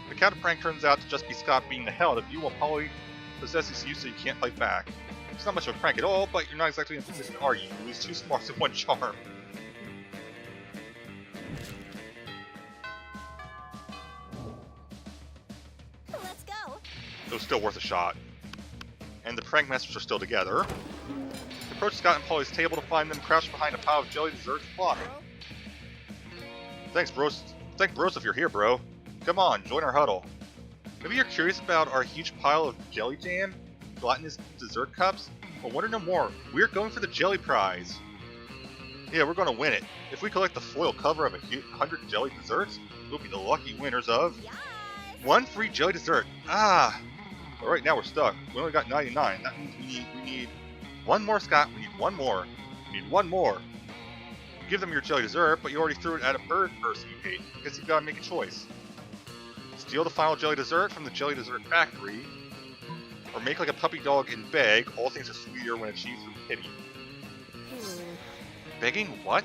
The counter prank turns out to just be Scott being the hell out of you while Polly possesses you so you can't fight back. It's not much of a prank at all, but you're not exactly in a position to argue. You lose 2 smarts and 1 charm. Let's go. It was still worth a shot. And the Prankmasters are still together. You approach Scott and Polly's table to find them crouched behind a pile of jelly desserts plotting. Thanks, bros. Thank bros if you're here, bro. Come on, join our huddle. Maybe you're curious about our huge pile of jelly jam, gelatinous dessert cups? Well, want to know more? We're going for the jelly prize. Yeah, we're going to win it. If we collect the foil cover of 100 jelly desserts, we'll be the lucky winners of Yes. 1 free jelly dessert. Ah. But right now we're stuck. We only got 99. That means we need 1 more, Scott. We need 1 more. We need 1 more. Give them your jelly dessert, but you already threw it at a bird person you hate. Guess you've got to make a choice. Steal the final jelly dessert from the jelly dessert factory, or make like a puppy dog and beg. All things are sweeter when achieved through pity. Begging what?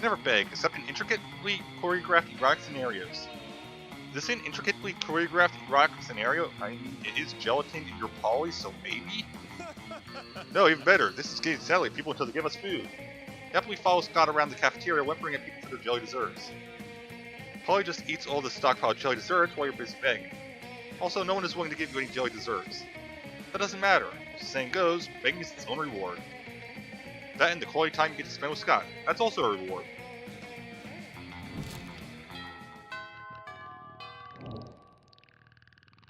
Never beg, except in intricately choreographed erotic scenarios. Is this an intricately choreographed erotic scenario? I mean, it is gelatin in your Polly, so maybe? No, even better. This is getting sadly people until they give us food. Happily follow Scott around the cafeteria, whimpering at people for their jelly desserts. Polly just eats all the stockpiled jelly desserts while you're busy begging. Also, no one is willing to give you any jelly desserts. That doesn't matter. As the saying goes, begging is its own reward. That and the quality time you get to spend with Scott. That's also a reward.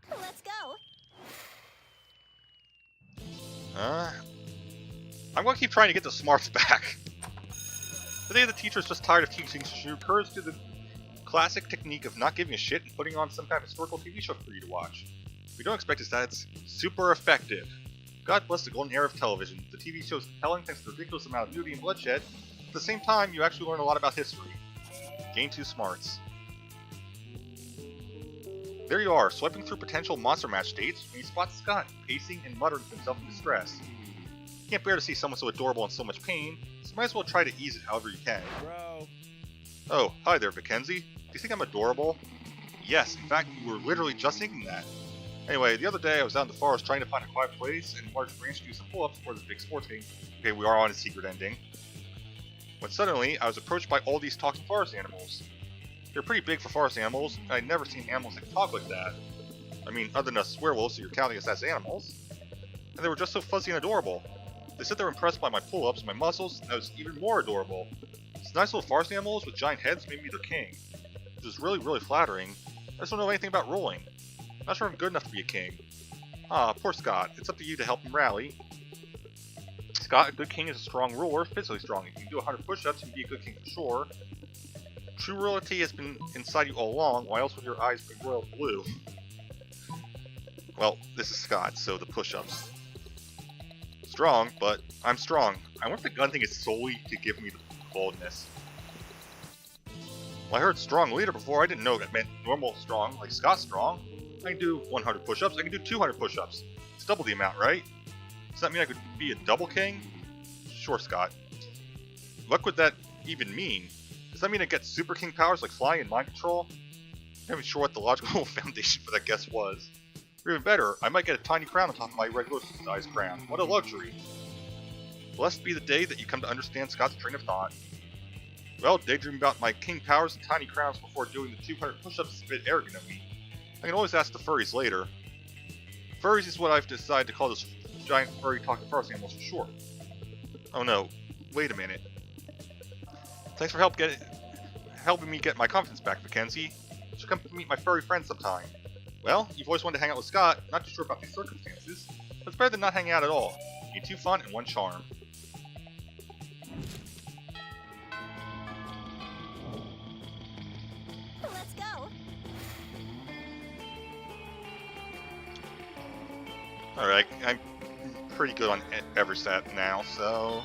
Let's go. I'm going to keep trying to get the smarts back. Today the teacher's just tired of teaching, so she recurs to the classic technique of not giving a shit and putting on some kind of historical TV show for you to watch. What you don't expect is that it's super effective. God bless the golden era of television. The TV show is compelling thanks to the ridiculous amount of nudity and bloodshed. At the same time, you actually learn a lot about history. Gain 2 smarts. There you are, swiping through potential monster match dates, when you spot Scott, pacing and muttering to himself in distress. You can't bear to see someone so adorable in so much pain, so might as well try to ease it however you can. Bro. Oh, hi there, Mackenzie. Do you think I'm adorable? Yes, in fact, you were literally just thinking that. Anyway, the other day I was out in the forest trying to find a quiet place and wanted to branch to do some pull-ups for this big sports game. Okay, we are on a secret ending. When suddenly, I was approached by all these talking forest animals. They're pretty big for forest animals, and I'd never seen animals that talk like that. I mean, other than us werewolves, so you're counting us as animals. And they were just so fuzzy and adorable. They said they were impressed by my pull-ups and my muscles, and I was even more adorable. These nice little forest animals with giant heads made me their king. It was really, really flattering. I just don't know anything about rolling. Not sure I'm good enough to be a king. Ah, poor Scott. It's up to you to help him rally. Scott, a good king is a strong ruler, physically strong. If you can do 100 push-ups, you can be a good king for sure. True royalty has been inside you all along. Why else would your eyes be royal blue? Well, this is Scott, so the push-ups. Strong, but I'm strong. I wonder if the gun thing is solely to give me the boldness. Well, I heard strong leader before. I didn't know that meant normal strong, like Scott strong. I can do 100 push-ups. I can do 200 push-ups. It's double the amount, right? Does that mean I could be a double king? Sure, Scott. What could that even mean? Does that mean I get super king powers like flying and mind control? I'm not even sure what the logical foundation for that guess was. Or even better, I might get a tiny crown on top of my regular sized crown. What a luxury. Blessed be the day that you come to understand Scott's train of thought. Well, daydreaming about my king powers and tiny crowns before doing the 200 push-ups is a bit arrogant of me. I can always ask the furries later. Furries is what I've decided to call those giant furry talking forest animals for short. Oh no, wait a minute. Thanks for helping me get my confidence back, Mackenzie. You should come to meet my furry friends sometime. Well, you've always wanted to hang out with Scott, not too sure about these circumstances, but it's better than not hanging out at all. You need 2 fun and 1 charm. Let's go. Alright, I'm pretty good on every set now, so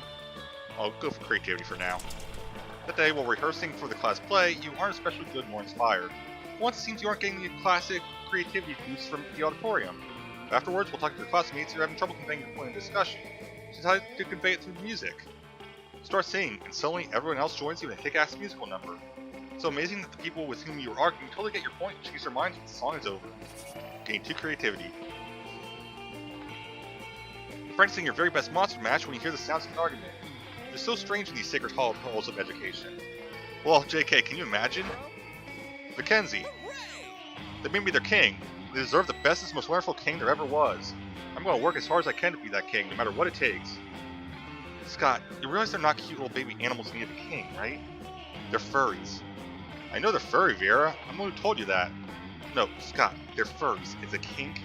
I'll go for creativity for now. Today, while rehearsing for the class play, you aren't especially good nor inspired. Once it seems you aren't getting the classic creativity boost from the auditorium. Afterwards, we'll talk to your classmates who are having trouble conveying your point of discussion. Decide to convey it through music. Start singing, and suddenly everyone else joins you in a kick-ass musical number. It's so amazing that the people with whom you are arguing totally get your point and change their minds when the song is over. Gain 2 creativity. Practicing your very best monster match when you hear the sounds of an argument. It's so strange in these sacred halls of education. Well, JK, can you imagine? Mackenzie. They made me their king. They deserve the bestest, most wonderful king there ever was. I'm going to work as hard as I can to be that king, no matter what it takes. Scott, you realize they're not cute little baby animals in need of a king, right? They're furries. I know they're furry, Vera. I'm the one who told you that. No, Scott, they're furries. It's a kink.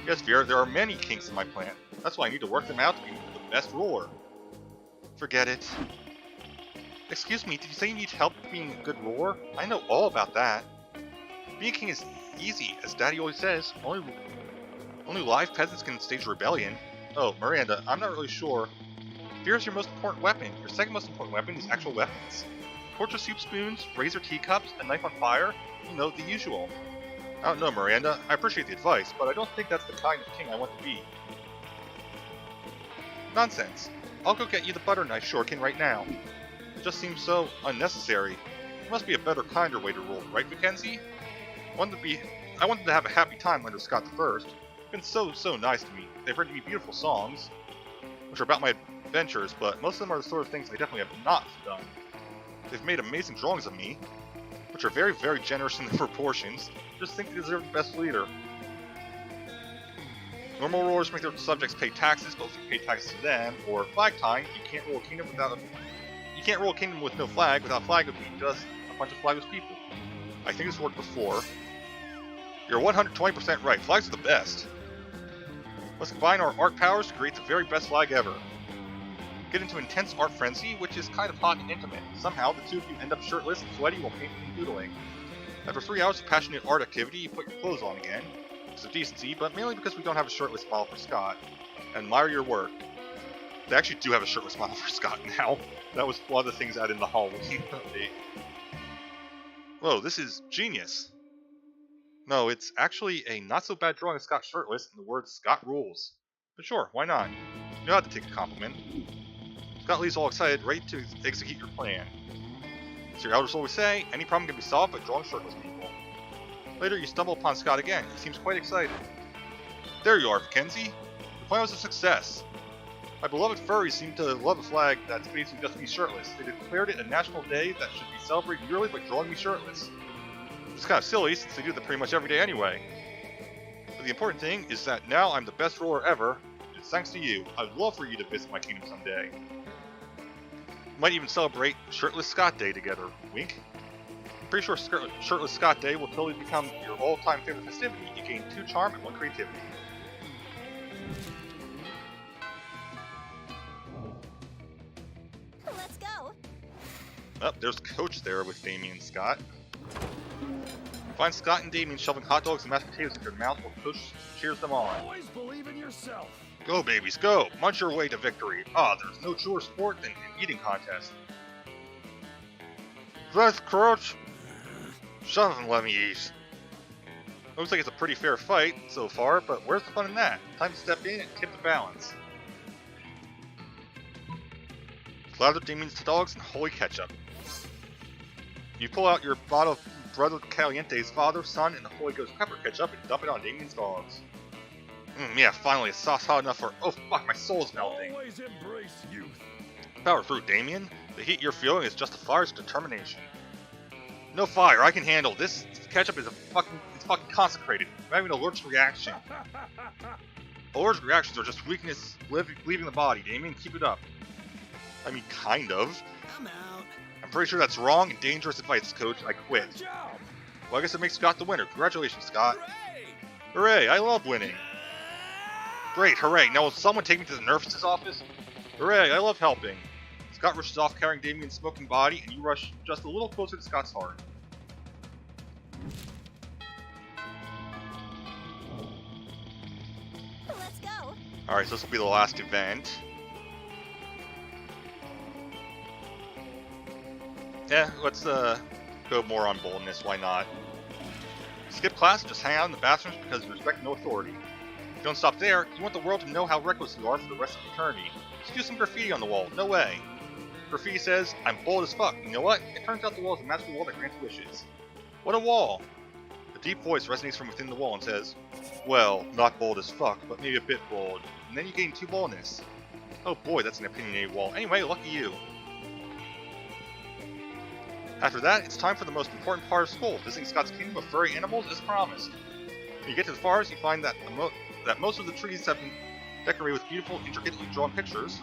Yes, Vera, there are many kinks in my plant. That's why I need to work them out to be the best ruler. Forget it. Excuse me, did you say you need help being a good ruler? I know all about that. Being king is easy, as Daddy always says. Only live peasants can stage a rebellion. Oh, Miranda, I'm not really sure. Here's your most important weapon. Your second most important weapon is actual weapons. Torture soup spoons, razor teacups, a knife on fire. You know, the usual. I don't know, Miranda. I appreciate the advice, but I don't think that's the kind of king I want to be. Nonsense. I'll go get you the butter knife shuriken right now. It just seems so unnecessary. There must be a better, kinder way to rule, right, Mackenzie? I wanted to have a happy time under Scott the First. They've been so nice to me. They've written me beautiful songs, which are about my adventures, but most of them are the sort of things I definitely have not done. They've made amazing drawings of me, which are very, very generous in their proportions. Just think they deserve the best leader. Normal rulers make their subjects pay taxes, but if you pay taxes to them, or flag tying, you can't rule a kingdom with no flag without a flag would be just a bunch of flagless people. I think this worked before. You're 120% right. Flags are the best. Let's combine our art powers to create the very best flag ever. Get into intense art frenzy, which is kind of hot and intimate. Somehow, the 2 of you end up shirtless and sweaty while painting and doodling. After 3 hours of passionate art activity, you put your clothes on again. It's of decency, but mainly because we don't have a shirtless model for Scott. And admire your work. They actually do have a shirtless model for Scott now. That was one of the things out in the Halloween update. Whoa, this is genius. No, it's actually a not-so-bad drawing of Scott shirtless and the words Scott rules. But sure, why not? You know how to take a compliment. Scott leaves all excited, ready to execute your plan. As your elders always say, any problem can be solved by drawing shirtless people. Later, you stumble upon Scott again. He seems quite excited. There you are, Mackenzie. The plan was a success. My beloved furries seem to love a flag that's basically just me shirtless. They declared it a national day that should be celebrated yearly by drawing me shirtless. It's kind of silly, since they do that pretty much every day anyway. But the important thing is that now I'm the best ruler ever. It's thanks to you. I'd love for you to visit my kingdom someday. Might even celebrate Shirtless Scott Day together. Wink. I'm pretty sure Shirtless Scott Day will totally become your all-time favorite festivity. You gain 2 charm and 1 creativity. Let's go. Oh, there's Coach there with Damien and Scott. Find Scott and Damien shoving hot dogs and mashed potatoes into their mouths while Coach cheers them on. Always believe in yourself. Go, babies, go! Munch your way to victory. Ah, there's no truer sport than an eating contest. That's Coach. Shut up and let me eat. Looks like it's a pretty fair fight so far, but where's the fun in that? Time to step in and tip the balance. Lather Damien's dogs and holy ketchup. You pull out your bottle of Brother Caliente's father, son, and the Holy Ghost pepper ketchup and dump it on Damien's dogs. Yeah, finally, a sauce hot enough for— oh fuck, my soul's melting. Always embrace youth. Power through, Damien. The heat you're feeling is just the fire's determination. No fire, I can handle this. Ketchup is it's fucking consecrated. I'm having an allergic reaction. Allergic reactions are just weakness leaving the body, Damien. Keep it up. I mean, kind of. I'm out. I'm pretty sure that's wrong and dangerous advice, Coach. I quit. Good job. Well, I guess it makes Scott the winner. Congratulations, Scott. Hooray! Hooray, I love winning. Great, hooray. Now will someone take me to the nurse's office? Hooray, I love helping. Scott rushes off carrying Damien's smoking body, and you rush just a little closer to Scott's heart. Let's go. Alright, so this will be the last event. Yeah, let's go more on boldness, why not? Skip class and just hang out in the bathrooms because you respect no authority. If you don't stop there, you want the world to know how reckless you are for the rest of eternity. Just do some graffiti on the wall, no way. Graffiti says, I'm bold as fuck. You know what? It turns out the wall is a magical wall that grants wishes. What a wall! A deep voice resonates from within the wall and says, well, not bold as fuck, but maybe a bit bold. And then you gain 2 boldness. Oh boy, that's an opinionated wall. Anyway, lucky you. After that, it's time for the most important part of school, visiting Scott's kingdom of furry animals as promised. When you get to the forest, you find that most of the trees have been decorated with beautiful, intricately drawn pictures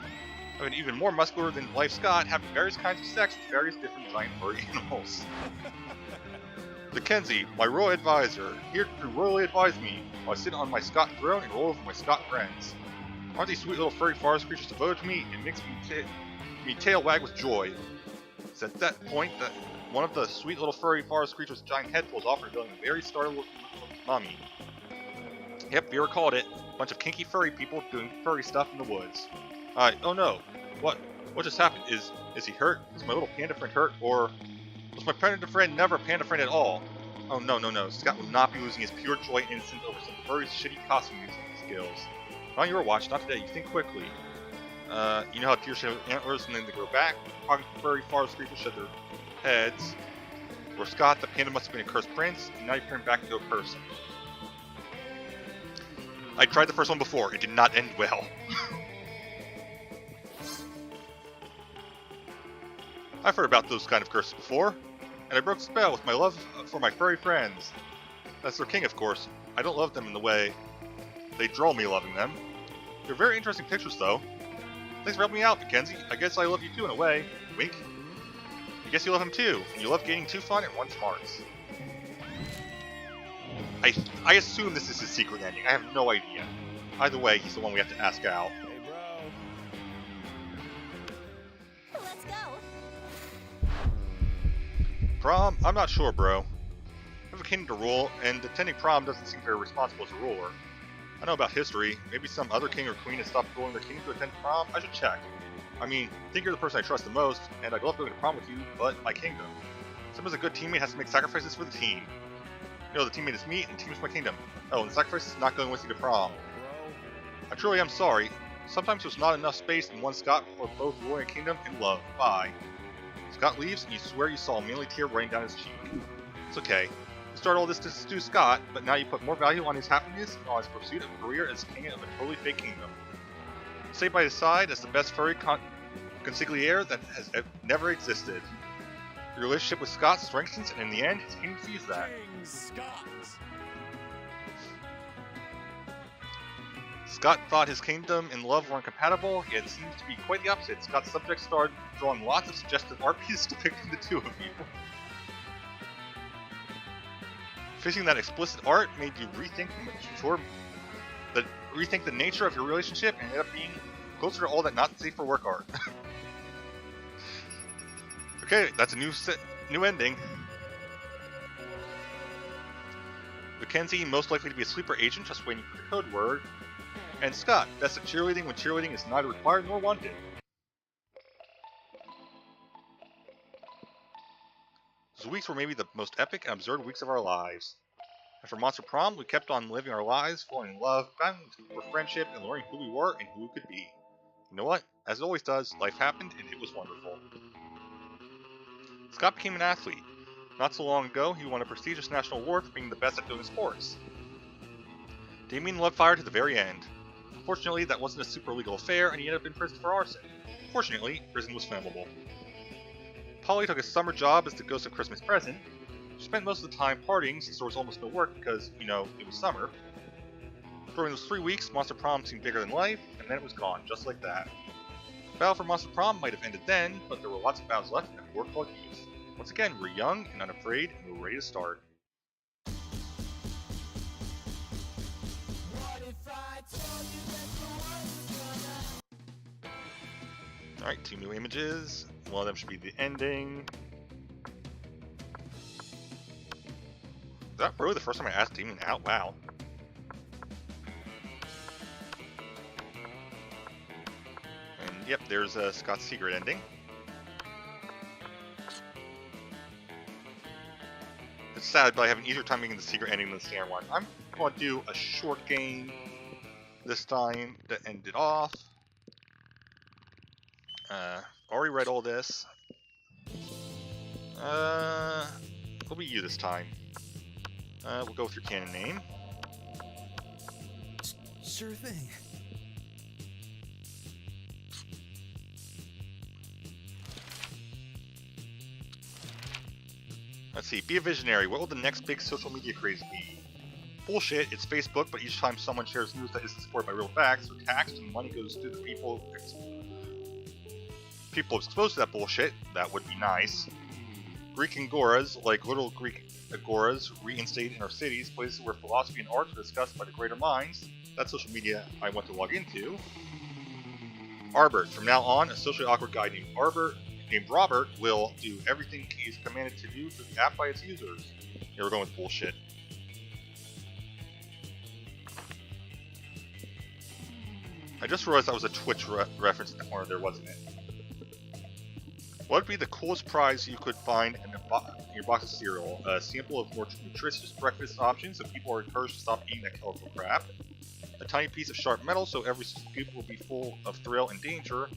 of an even more muscular than life Scott having various kinds of sex with various different giant furry animals. Mackenzie, my royal advisor, here to royally advise me while I sit on my Scott throne and roll over my Scott friends. Aren't these sweet little furry forest creatures devoted to me? It makes me tail wag with joy. It's at that point that one of the sweet little furry forest creatures' giant head pulls off, revealing a very startled mummy. Yep, you recalled it. A bunch of kinky furry people doing furry stuff in the woods. Oh no. What just happened? Is he hurt? Is my little panda friend hurt? Or was my panda friend never a panda friend at all? Oh no. Scott will not be losing his pure joy and innocence over some furry's shitty costume using skills. Not on your watch, not today. You think quickly. You know how deer shed antlers and then they grow back? Talking furry forest creatures shed their heads. For Scott, the panda must have been a cursed prince, and now you turn back into a person. I tried the first one before, it did not end well. I've heard about those kind of curses before, and I broke the spell with my love for my furry friends. That's their king, of course. I don't love them in the way they draw me loving them. They're very interesting pictures, though. Thanks for helping me out, Mackenzie. I guess I love you too in a way. Wink. I guess you love him too, and you love gaining 2 fun and 1 smarts. I assume this is his secret ending. I have no idea. Either way, he's the one we have to ask out. Hey, bro. Let's go. Prom? I'm not sure, bro. I have a kingdom to rule, and attending prom doesn't seem very responsible as a ruler. I know about history. Maybe some other king or queen has stopped ruling their kingdom to attend prom. I should check. I mean, I think you're the person I trust the most, and I'd love going to prom with you, but my kingdom. Someone's a good teammate has to make sacrifices for the team. You know, the teammate is me, and the team is my kingdom. Oh, and the sacrifice is not going with you to prom. I truly am sorry. Sometimes there's not enough space in one Scott for both ruling a kingdom and love. Bye. Scott leaves, and you swear you saw a manly tear running down his cheek. It's okay. You started all this to stew Scott, but now you put more value on his happiness and on his pursuit of a career as king of a totally fake kingdom. Stay by his side as the best furry consigliere that has never existed. Your relationship with Scott strengthens, and in the end, his kingdom sees that. King Scott. Scott thought his kingdom and love weren't compatible, yet it seems to be quite the opposite. Scott's subjects started drawing lots of suggestive art pieces depicting the two of you. Facing that explicit art made you rethink the nature of your relationship and ended up being closer to all that not safe for work art. Okay, that's a new ending. Mackenzie, most likely to be a sleeper agent, just waiting for the code word. And Scott, best at cheerleading when cheerleading is neither required nor wanted. Those weeks were maybe the most epic and absurd weeks of our lives. After Monster Prom, we kept on living our lives, falling in love, battling for friendship, and learning who we were and who we could be. You know what? As it always does, life happened and it was wonderful. Scott became an athlete. Not so long ago, he won a prestigious national award for being the best at doing sports. Damien loved fire to the very end. Fortunately, that wasn't a super legal affair, and he ended up in prison for arson. Fortunately, prison was flammable. Polly took a summer job as the ghost of Christmas present. She spent most of the time partying since there was almost no work because, you know, it was summer. During those 3 weeks, Monster Prom seemed bigger than life, and then it was gone, just like that. The battle for Monster Prom might have ended then, but there were lots of battles left and we were called youth. Once again, we're young and unafraid, and we're ready to start. Alright, 2 new images. One of them should be the ending. Is that really the first time I asked Damien out? Wow. And yep, there's Scott's secret ending. It's sad, but I have an easier time making the secret ending than the standard one. I'm going to do a short game this time to end it off. Already read all this. It'll be you this time. We'll go with your canon name. Sure thing. Let's see, be a visionary. What will the next big social media craze be? Bullshit, it's Facebook, but each time someone shares news that isn't supported by real facts or taxed and money goes to the people exposed to that bullshit, that would be nice. Greek agoras, like little Greek agoras, reinstated in our cities, places where philosophy and art are discussed by the greater minds. That's social media I want to log into. Arbert, from now on, a socially awkward guy named Robert will do everything he is commanded to do through the app by its users. Here we're going with bullshit. I just realized that was a Twitch reference in the corner there, wasn't it? What would be the coolest prize you could find in your box of cereal? A sample of more nutritious breakfast options so people are encouraged to stop eating that colorful crap. A tiny piece of sharp metal so every scoop will be full of thrill and danger.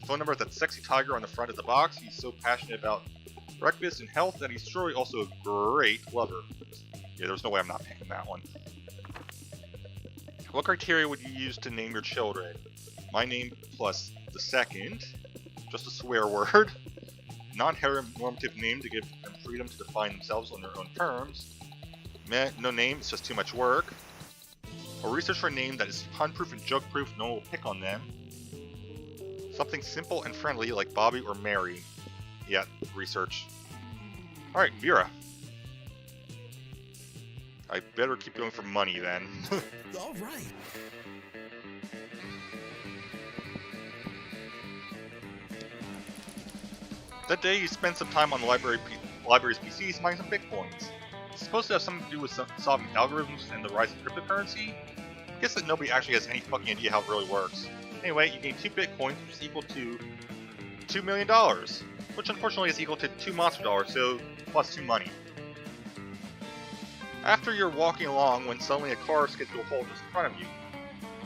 Phone number of that sexy tiger on the front of the box. He's so passionate about breakfast and health that he's surely also a great lover. Yeah, there's no way I'm not picking that one. What criteria would you use to name your children? My name plus the second. Just a swear word. Non-heteronormative name to give them freedom to define themselves on their own terms. Meh, no name, it's just too much work. Or research for a name that is pun-proof and joke-proof, no one will pick on them. Something simple and friendly like Bobby or Mary. Yeah, research. Alright, Vera. I better keep going for money then. All right. That day, you spent some time on the library's PCs mining some bitcoins. It's supposed to have something to do with solving algorithms and the rise of cryptocurrency. I guess that nobody actually has any fucking idea how it really works. Anyway, you gain 2 bitcoins, which is equal to $2 million, which unfortunately is equal to 2 monster dollars, so plus 2 money. After you're walking along when suddenly a car skids to a halt just in front of you.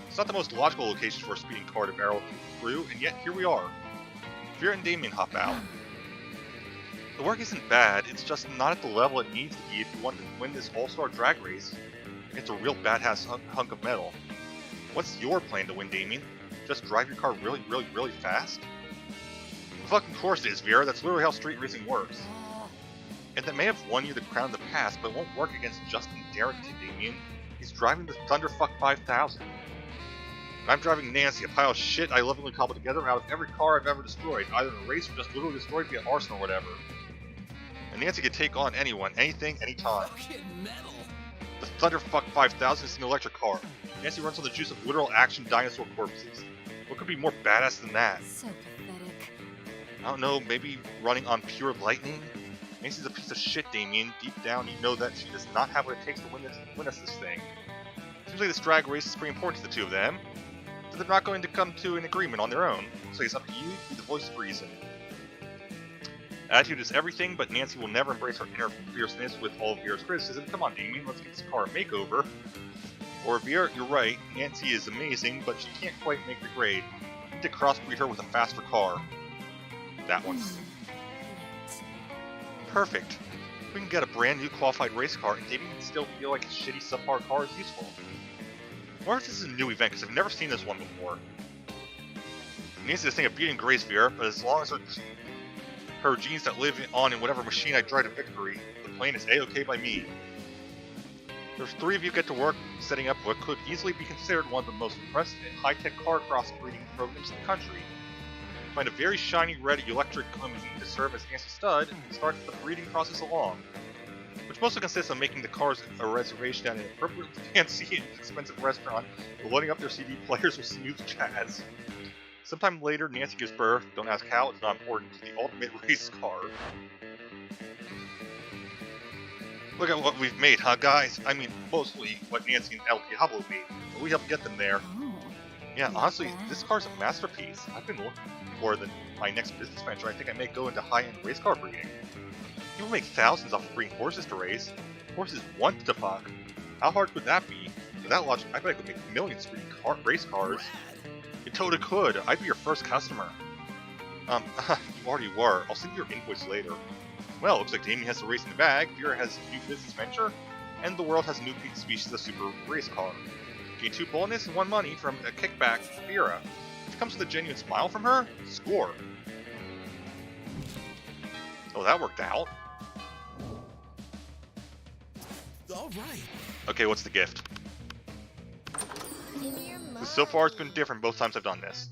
It's not the most logical location for a speeding car to barrel through, and yet here we are. Vera and Damien hop out. The work isn't bad, it's just not at the level it needs to be if you want to win this all-star drag race against a real badass hunk of metal. What's your plan to win, Damien? Just drive your car really, really, really fast? Of fucking course it is, Vera, that's literally how street racing works. And that may have won you the crown of the past, but it won't work against Justin Darrington, Damien. He's driving the Thunderfuck 5000. I'm driving Nancy, a pile of shit I lovingly cobbled together out of every car I've ever destroyed, either in a race or just literally destroyed via arson or whatever. And Nancy can take on anyone, anything, anytime. Fucking metal. The Thunderfuck 5000 is an electric car. Nancy runs on the juice of literal action dinosaur corpses. What could be more badass than that? So pathetic. I don't know, maybe running on pure lightning? Nancy's a piece of shit, Damien. Deep down, you know that she does not have what it takes to win us this thing. Seems like this drag race is pretty important to the two of them. But they're not going to come to an agreement on their own. So it's up to you to be the voice of reason. Attitude is everything, but Nancy will never embrace her inner fierceness with all of Vera's criticism. Come on, Damien, let's get this car a makeover. Or Vera, you're right, Nancy is amazing, but she can't quite make the grade. You need to crossbreed her with a faster car. That one. Perfect. We can get a brand new qualified race car, and Damien can still feel like a shitty subpar car is useful. Or if this is a new event, because I've never seen this one before. Nancy this thing of beating Grace Vera, but as long as her genes that live on in whatever machine I drive to victory, the plane is a-okay by me. There's three of you get to work setting up what could easily be considered one of the most impressive and high-tech car cross-breeding programs in the country. Find a very shiny red electric limousine to serve as Nancy Stud and start the breeding process along, which mostly consists of making the cars a reservation at an appropriately fancy and expensive restaurant and loading up their CD players with smooth jazz. Sometime later, Nancy gives birth, don't ask how, it's not important, to the ultimate race car. Look at what we've made, huh guys? I mean, mostly what Nancy and El Diablo made, but we helped get them there. Oh, Yeah, honestly, this car's a masterpiece. I've been looking for my next business venture. I think I may go into high-end race car breeding. People make thousands off of breeding horses to race. Horses want to fuck. How hard would that be? With that logic, I bet I could make millions breeding race cars. You totally could. I'd be your first customer. You already were. I'll send you your invoice later. Well, looks like Damien has the race in the bag, Vera has a new business venture, and the world has a new species of super race car. Gain 2 bonus and 1 money from a kickback to Vera. If it comes with a genuine smile from her, score. Oh, that worked out. All right. Okay, what's the gift? in your mind. So far, it's been different both times I've done this.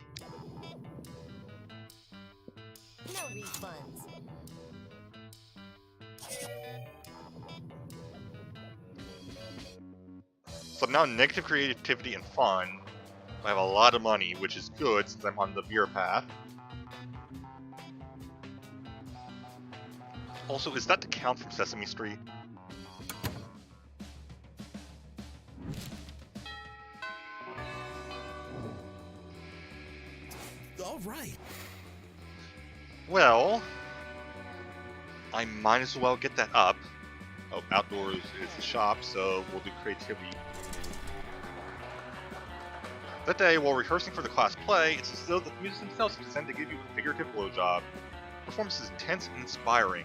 No refunds. So now negative creativity and fun. I have a lot of money, which is good since I'm on the Vera path. Also, is that the Count from Sesame Street? All right. Well, I might as well get that up. Oh, outdoors is the shop, so we'll do creativity. That day, while rehearsing for the class play, it's as though the musicians themselves descend to give you a figurative blowjob. The performance is intense and inspiring.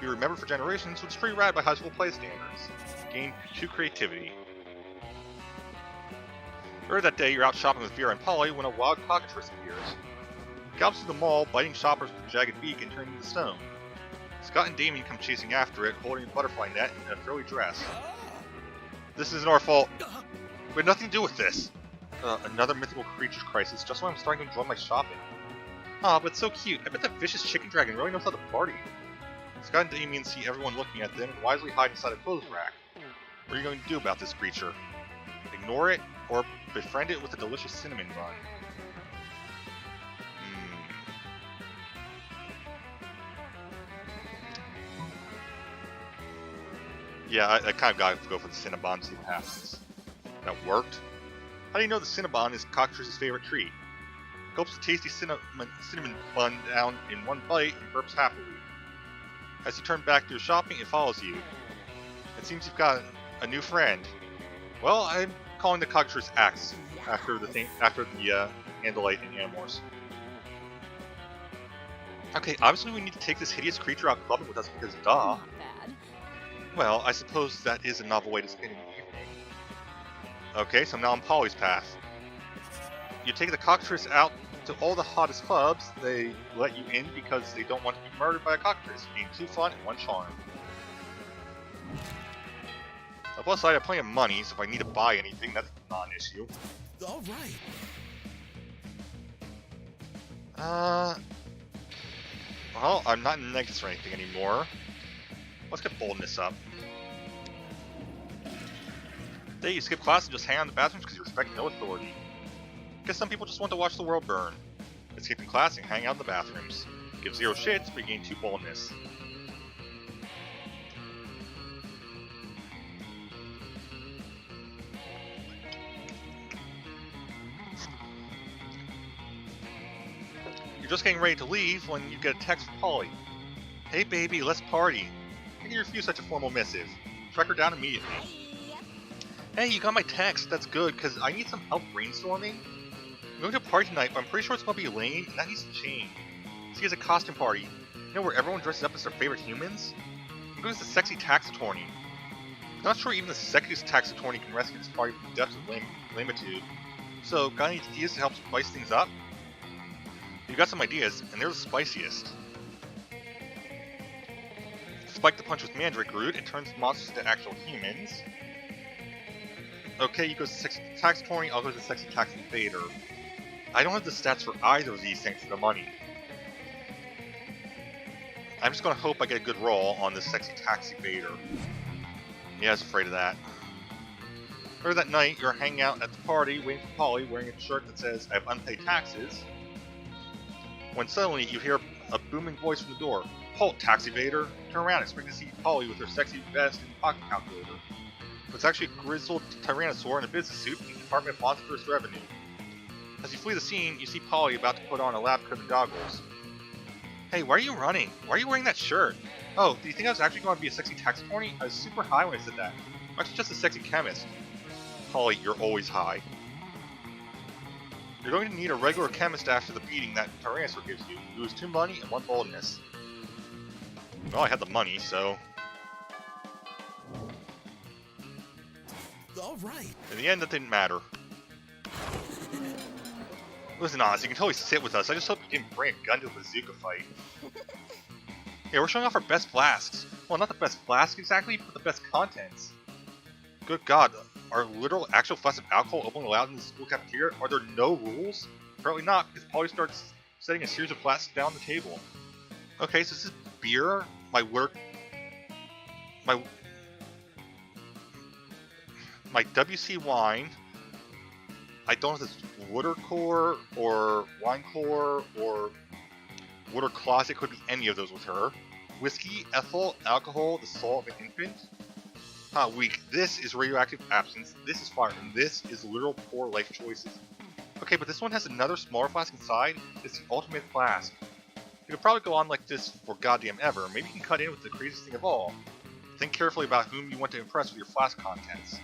Be remembered for generations, which is pretty rad by high school play standards. Gain 2 creativity. Earlier that day, you're out shopping with Vera and Polly when a wild cockatrice appears. It gallops through the mall, biting shoppers with a jagged beak and turning into stone. Scott and Damien come chasing after it, holding a butterfly net and a frilly dress. This isn't our fault. We had nothing to do with this. Another mythical creature's crisis, just when I'm starting to enjoy my shopping. Aw, but so cute. I bet that vicious chicken dragon really knows how to party. Scott and Damien see everyone looking at them and wisely hide inside a clothes rack. What are you going to do about this creature? Ignore it, or befriend it with a delicious cinnamon bun? Yeah, I kind of gotta go for the Cinnabon, see what happens. That worked. How do you know the Cinnabon is Cockatrice's favorite treat? Gulps the tasty cinnamon bun down in one bite and burps happily. As you turn back to your shopping, it follows you. It seems you've got a new friend. Well, I'm calling the Cockatrice Axe after the Andalite and Animorphs. Okay, obviously we need to take this hideous creature out clubbing with us because duh. Not bad. Well, I suppose that is a novel way to spend an evening. Okay, so now I'm Polly's path. You take the cockatrice out to all the hottest clubs. They let you in because they don't want to be murdered by a cockatrice. Gain 2 fun and 1 charm. On the plus side, I have plenty of money, so if I need to buy anything, that's not an issue. All right. Well, I'm not in negatives or anything anymore. Let's get boldness up. Today you skip class and just hang out in the bathrooms because you respect no authority. Guess some people just want to watch the world burn. Skipping class and hang out in the bathrooms. Give zero shits, but you gain 2 boldness. You're just getting ready to leave when you get a text from Polly. Hey baby, let's party. How can you refuse such a formal missive? Track her down immediately. Hey, you got my text. That's good, because I need some help brainstorming. I'm going to a party tonight, but I'm pretty sure it's going to be lame, and that needs to change. See, it's a costume party. You know, where everyone dresses up as their favorite humans? I'm going to the sexy tax attorney. I'm not sure even the sexiest tax attorney can rescue this party from the depths of lamitude. So, got any ideas to help spice things up? You got some ideas, and they're the spiciest. Spike the punch with Mandrake Root, it turns monsters into actual humans. Okay, you go to the sexy tax attorney, I'll go to the sexy tax invader. I don't have the stats for either of these thanks to the money. I'm just gonna hope I get a good roll on the sexy tax evader. Yeah, I was afraid of that. Later that night, you're hanging out at the party, waiting for Polly, wearing a shirt that says, I have unpaid taxes. When suddenly, you hear a booming voice from the door. Halt, tax evader! Turn around, expect to see Polly with her sexy vest and pocket calculator. But it's actually a grizzled tyrannosaur in a business suit from the Department of Monstrous Revenue. As you flee the scene, you see Polly about to put on a lab coat and goggles. Hey, why are you running? Why are you wearing that shirt? Oh, do you think I was actually going to be a sexy tax attorney? I was super high when I said that. I'm actually just a sexy chemist. Polly, you're always high. You're going to need a regular chemist after the beating that Tyrannosaur gives you. You lose 2 money and 1 boldness. Well, I had the money, so... Alright. In the end, that didn't matter. Listen, Oz, you can totally sit with us. I just hope you didn't bring a gun to a bazooka fight. Yeah, we're showing off our best flasks. Well, not the best flask exactly, but the best contents. Good God, are literal actual flasks of alcohol openly allowed in the school cafeteria? Are there no rules? Apparently not, because Polly starts setting a series of flasks down the table. Okay, so this is beer, my WC wine. I don't know if it's water core or wine core or water closet. Could be any of those with her. Whiskey, ethyl, alcohol, the soul of an infant. Weak. This is radioactive absence. This is fire, and this is literal poor life choices. Okay, but this one has another smaller flask inside. It's the ultimate flask. You could probably go on like this for goddamn ever. Maybe you can cut in with the craziest thing of all. Think carefully about whom you want to impress with your flask contents.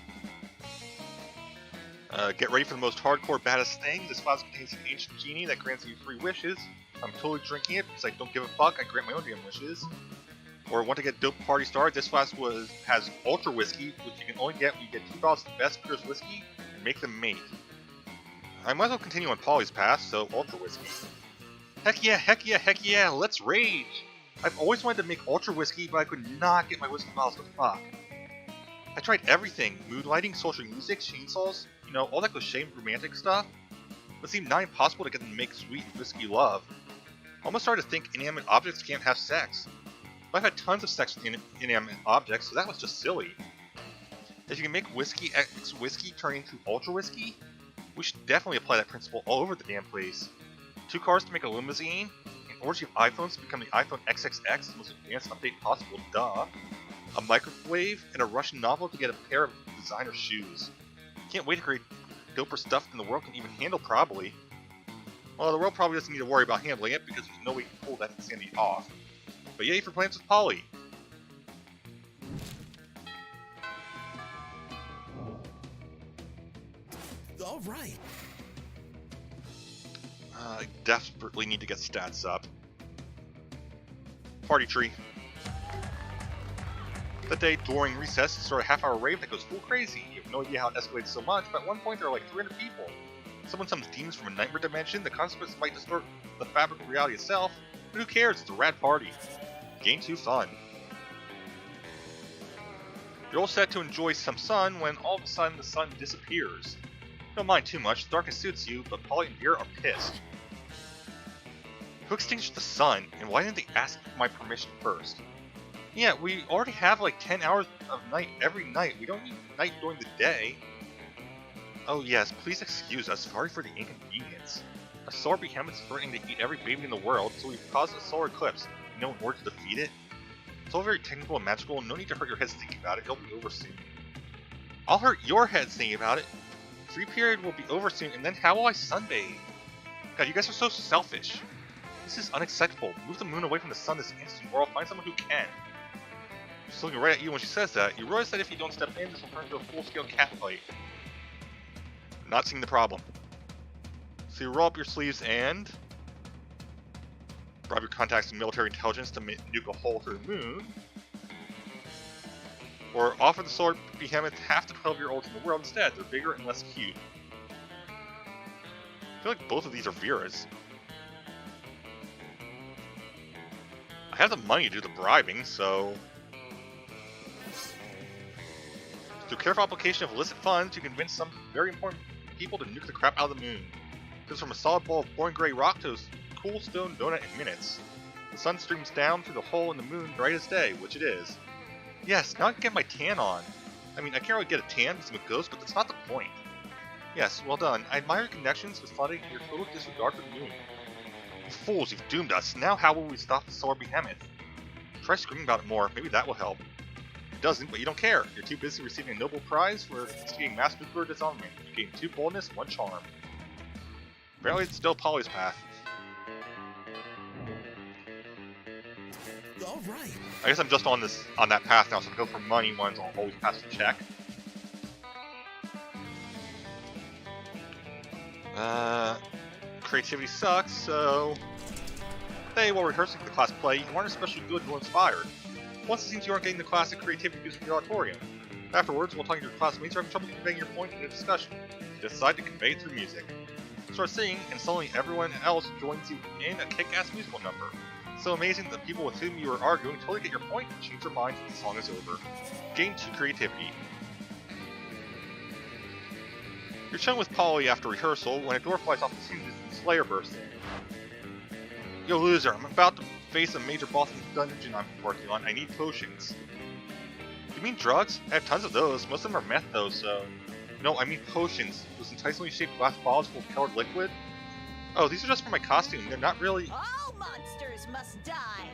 Get ready for the most hardcore, baddest thing. This flask contains an ancient genie that grants you 3 wishes. I'm totally drinking it because I don't give a fuck. I grant my own damn wishes. Or want to get dope party started? This flask has ultra whiskey, which you can only get when you get 2 bottles of the best purest whiskey and make them mate. I might as well continue on Polly's path, so ultra whiskey. Heck yeah, heck yeah, heck yeah, let's rage! I've always wanted to make ultra whiskey, but I could not get my whiskey bottles to fuck. I tried everything, mood lighting, social music, chainsaws, you know, all that cliche romantic stuff. But it seemed not impossible to get them to make sweet whiskey love. I almost started to think inanimate objects can't have sex. But I've had tons of sex with inanimate objects, so that was just silly. If you can make whiskey X whiskey turn into ultra whiskey, we should definitely apply that principle all over the damn place. 2 cars to make a limousine, an orgy of iPhones to become the iPhone XXX, the most advanced update possible, duh. A microwave, and a Russian novel to get a pair of designer shoes. Can't wait to create doper stuff than the world can even handle, probably. Well, the world probably doesn't need to worry about handling it because there's no way to pull that insanity off. But yay for plans with Polly! Alright. I desperately need to get stats up. Party tree. That day during recess, it's sort of a half-hour rave that goes full crazy. You have no idea how it escalates so much, but at one point there are like 300 people. Someone summons demons from a nightmare dimension, the consequences might distort the fabric of reality itself, but who cares, it's a rad party. Game 2 fun. You're all set to enjoy some sun when all of a sudden the sun disappears. Don't mind too much, the darkness suits you, but Polly and Vera are pissed. Who extinguished the sun, and why didn't they ask for my permission first? Yeah, we already have like 10 hours of night every night. We don't need night during the day. Oh yes, please excuse us. Sorry for the inconvenience. A solar behemoth is threatening to eat every baby in the world, so we've caused a solar eclipse. You know, in order to defeat it? It's all very technical and magical, no need to hurt your heads thinking about it. It'll be over soon. I'll hurt your heads thinking about it. Free period will be over soon, and then how will I sunbathe? God, you guys are so selfish. This is unacceptable. Move the moon away from the sun this instant, or I'll find someone who can. She's looking right at you when she says that. You realize that if you don't step in, this will turn into a full-scale catfight. Not seeing the problem. So you roll up your sleeves and bribe your contacts in military intelligence to nuke a hole through the moon. Or offer the solar behemoth half the 12-year-olds in the world instead. They're bigger and less cute. I feel like both of these are Vera's. I have the money to do the bribing, so... Through careful application of illicit funds, you can convince some very important people to nuke the crap out of the moon. Goes from a solid ball of boring gray rock to a cool stone donut in minutes. The sun streams down through the hole in the moon bright as day, which it is. Yes, now I can get my tan on. I mean, I can't really get a tan because I'm a ghost, but that's not the point. Yes, well done. I admire your connections with flooding your total disregard for the moon. You fools, you've doomed us. Now how will we stop the solar behemoth? Try screaming about it more. Maybe that will help. It doesn't, but you don't care. You're too busy receiving a Nobel Prize for instigating mass nuclear disarmament. You gained 2 boldness, 1 charm. Apparently it's still Polly's path. Alright. I guess I'm just on that path now, so if I go for money ones, I'll always pass the check. Creativity sucks, so... Hey, while rehearsing for the class play, you aren't especially good nor inspired. Once it seems you aren't getting the classic creativity boost from your auditorium. Afterwards, while talking to your classmates, you're having trouble conveying your point in a discussion. You decide to convey it through music. Start singing, and suddenly everyone else joins you in a kick-ass musical number. So amazing that the people with whom you are arguing totally get your point and change their minds when the song is over. Gain 2 creativity. You're chilling with Polly after rehearsal when a door flies off the ceiling and Slayer bursts in. Yo loser, I'm about to face a major boss in the dungeon I'm working on. I need potions. You mean drugs? I have tons of those. Most of them are meth though, so... No, I mean potions. Those enticingly shaped glass bottles full of colored liquid. Oh, these are just for my costume. They're not really... All monsters must die!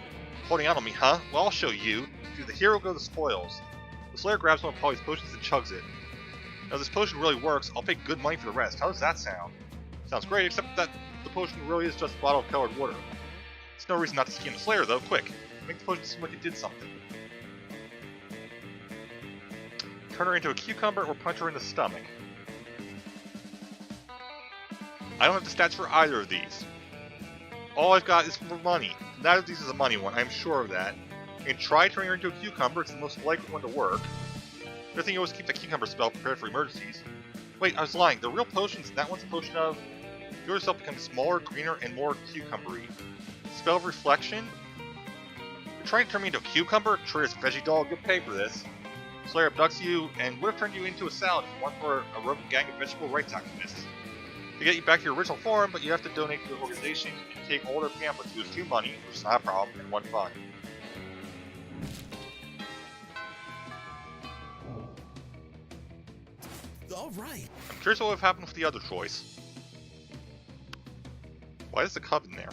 Holding out on me, huh? Well, I'll show you. Do the hero go the spoils? The Slayer grabs one of Polly's potions and chugs it. Now, this potion really works. I'll pay good money for the rest. How does that sound? Sounds great, except that the potion really is just a bottle of colored water. There's no reason not to scheme the Slayer, though. Quick, make the potion seem like it did something. Turn her into a cucumber or punch her in the stomach. I don't have the stats for either of these. All I've got is for money. Neither of these is a money one, I'm sure of that. And try turning her into a cucumber, it's the most likely one to work. Good thing you always keep the cucumber spell prepared for emergencies. Wait, I was lying. The real potions, that one's a potion of... Feel yourself become smaller, greener, and more cucumbery. Spell of Reflection. You're trying to turn me into a cucumber? Triggers veggie doll, good pay for this. Slayer abducts you, and would have turned you into a salad if it weren't for a roving gang of vegetable rights activists. They get you back to your original form, but you have to donate to the organization and take all their pamphlets to lose 2 money, which is not a problem, and 1 fun. Alright. I'm curious what would have happened with the other choice. Why is the coven there?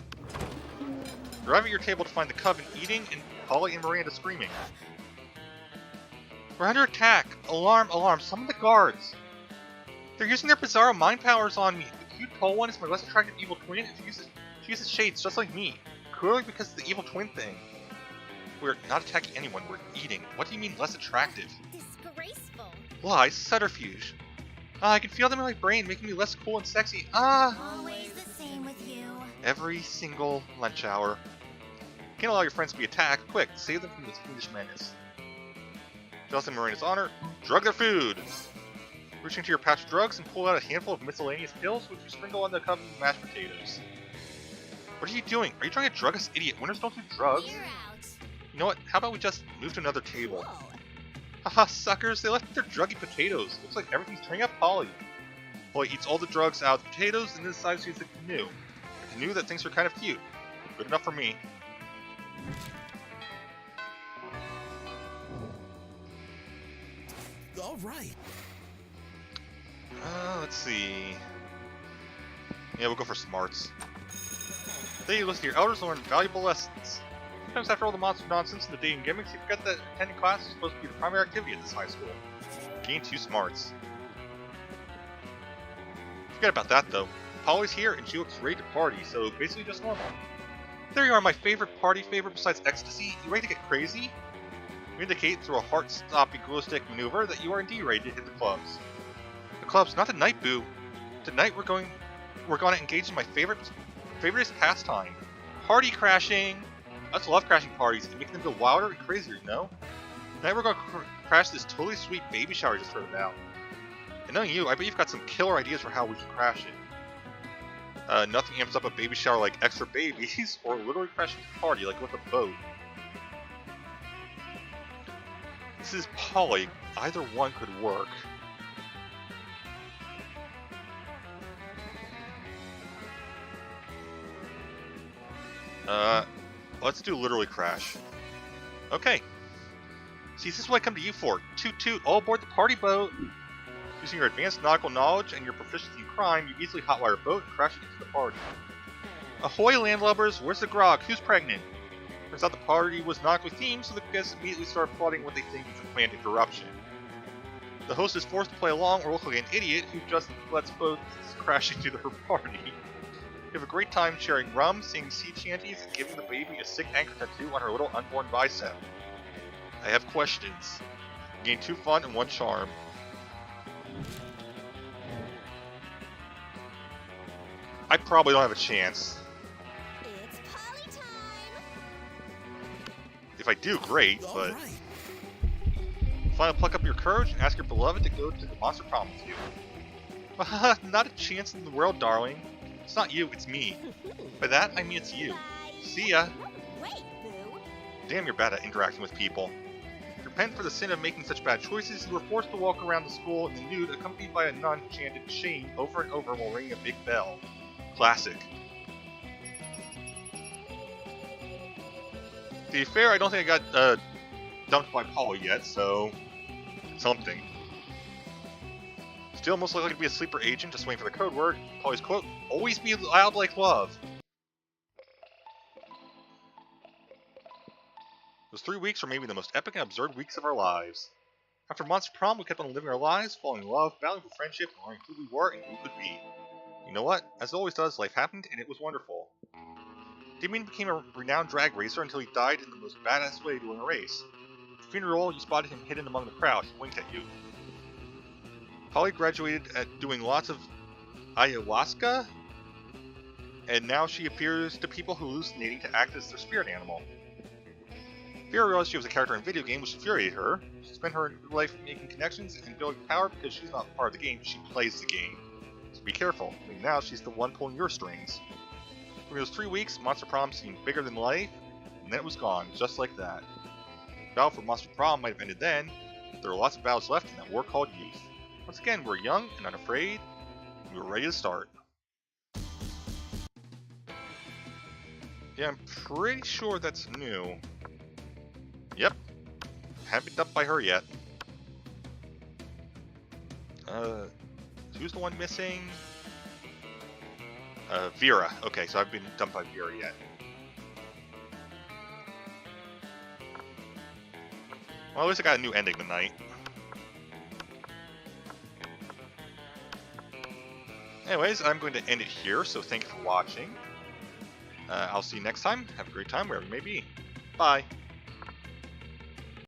Arrive at your table to find the coven eating and Polly and Miranda screaming. We're under attack! Alarm, alarm, summon the guards! They're using their bizarro mind powers on me. The cute tall one is my less attractive evil twin, and she uses shades just like me. Clearly because of the evil twin thing. We're not attacking anyone, we're eating. What do you mean less attractive? Disgraceful. Lies, subterfuge. I can feel them in my brain, making me less cool and sexy. Always the same with you. Every single lunch hour. Can't allow your friends to be attacked. Quick, save them from this foolish menace. Just in Miranda's honor, drug their food! Reach into your pouch of drugs and pull out a handful of miscellaneous pills, which you sprinkle on the cup of mashed potatoes. What are you doing? Are you trying to drug us, idiot? Winners don't do drugs. You're out. You know what? How about we just move to another table? Whoa. Haha, suckers! They left their druggy potatoes. Looks like everything's turning out Polly. Polly eats all the drugs out of the potatoes and then decides to use the canoe. A canoe that thinks are kind of cute. Good enough for me. All right. Let's see. Yeah, we'll go for smarts. Then you listen to your elders and learn valuable lessons. Sometimes after all the monster nonsense and the dating gimmicks, you forget that attending class is supposed to be the primary activity at this high school. Gain 2 smarts. Forget about that though. Polly's here and she looks ready to party, so basically just normal. There you are, my favorite party favorite besides ecstasy. You ready to get crazy? You indicate through a heart-stopping glow stick maneuver that you are indeed ready to hit the clubs. The clubs, not tonight, boo. Tonight we're going to engage in my favoriteest pastime. Party crashing! I just love crashing parties and making them go wilder and crazier, you know? Tonight we're going to crash this totally sweet baby shower I just heard about. And knowing you, I bet you've got some killer ideas for how we can crash it. Nothing amps up a baby shower like extra babies, or literally crashing the party like with a boat. This is Polly. Either one could work. Let's do literally crash. Okay. See, this is what I come to you for. Toot toot, all aboard the party boat! Using your advanced nautical knowledge and your proficiency in crime, you easily hotwire a boat and crash it into the party. Ahoy, landlubbers! Where's the grog? Who's pregnant? Turns out the party was nautically themed, so the guests immediately start plotting what they think is a planned interruption. The host is forced to play along or look like an idiot who just lets boats crash into their party. You have a great time sharing rum, singing sea shanties, and giving the baby a sick anchor tattoo on her little unborn bicep. I have questions. You gain 2 fun and 1 charm. I probably don't have a chance. It's Polly time! If I do, great, All but... right. Finally pluck up your courage and ask your beloved to go to the monster prom with you. Not a chance in the world, darling. It's not you, it's me. By that, I mean it's you. See ya! Wait, boo! Damn, you're bad at interacting with people. To repent for the sin of making such bad choices, you were forced to walk around the school in the nude, accompanied by a nun who chanted shame over and over while ringing a big bell. Classic. To be fair, I don't think I got dumped by Polly yet, so something. Still most likely to be a sleeper agent, just waiting for the code word. Polly's quote, always be loud like love. Those 3 weeks were maybe the most epic and absurd weeks of our lives. After Monster Prom, we kept on living our lives, falling in love, battling for friendship, and learning who we were and who we could be. You know what? As it always does, life happened, and it was wonderful. Damien became a renowned drag racer until he died in the most badass way during a race. At the funeral, you spotted him hidden among the crowd. He winked at you. Polly graduated at doing lots of ayahuasca, and now she appears to people hallucinating to act as their spirit animal. Vera realized she was a character in a video game, which infuriated her. She spent her life making connections and building power because she's not part of the game, she plays the game. So be careful, I mean, now she's the one pulling your strings. For those 3 weeks, Monster Prom seemed bigger than life, and then it was gone, just like that. The battle for Monster Prom might have ended then, but there are lots of battles left in that war called youth. Once again, we're young and unafraid, and we're ready to start. Yeah, I'm pretty sure that's new. Yep. Haven't been dumped by her yet. Who's the one missing? Vera. Okay, so I've been dumped by Vera yet. Well, at least I got a new ending tonight. Anyways, I'm going to end it here, so thank you for watching. I'll see you next time. Have a great time wherever you may be. Bye.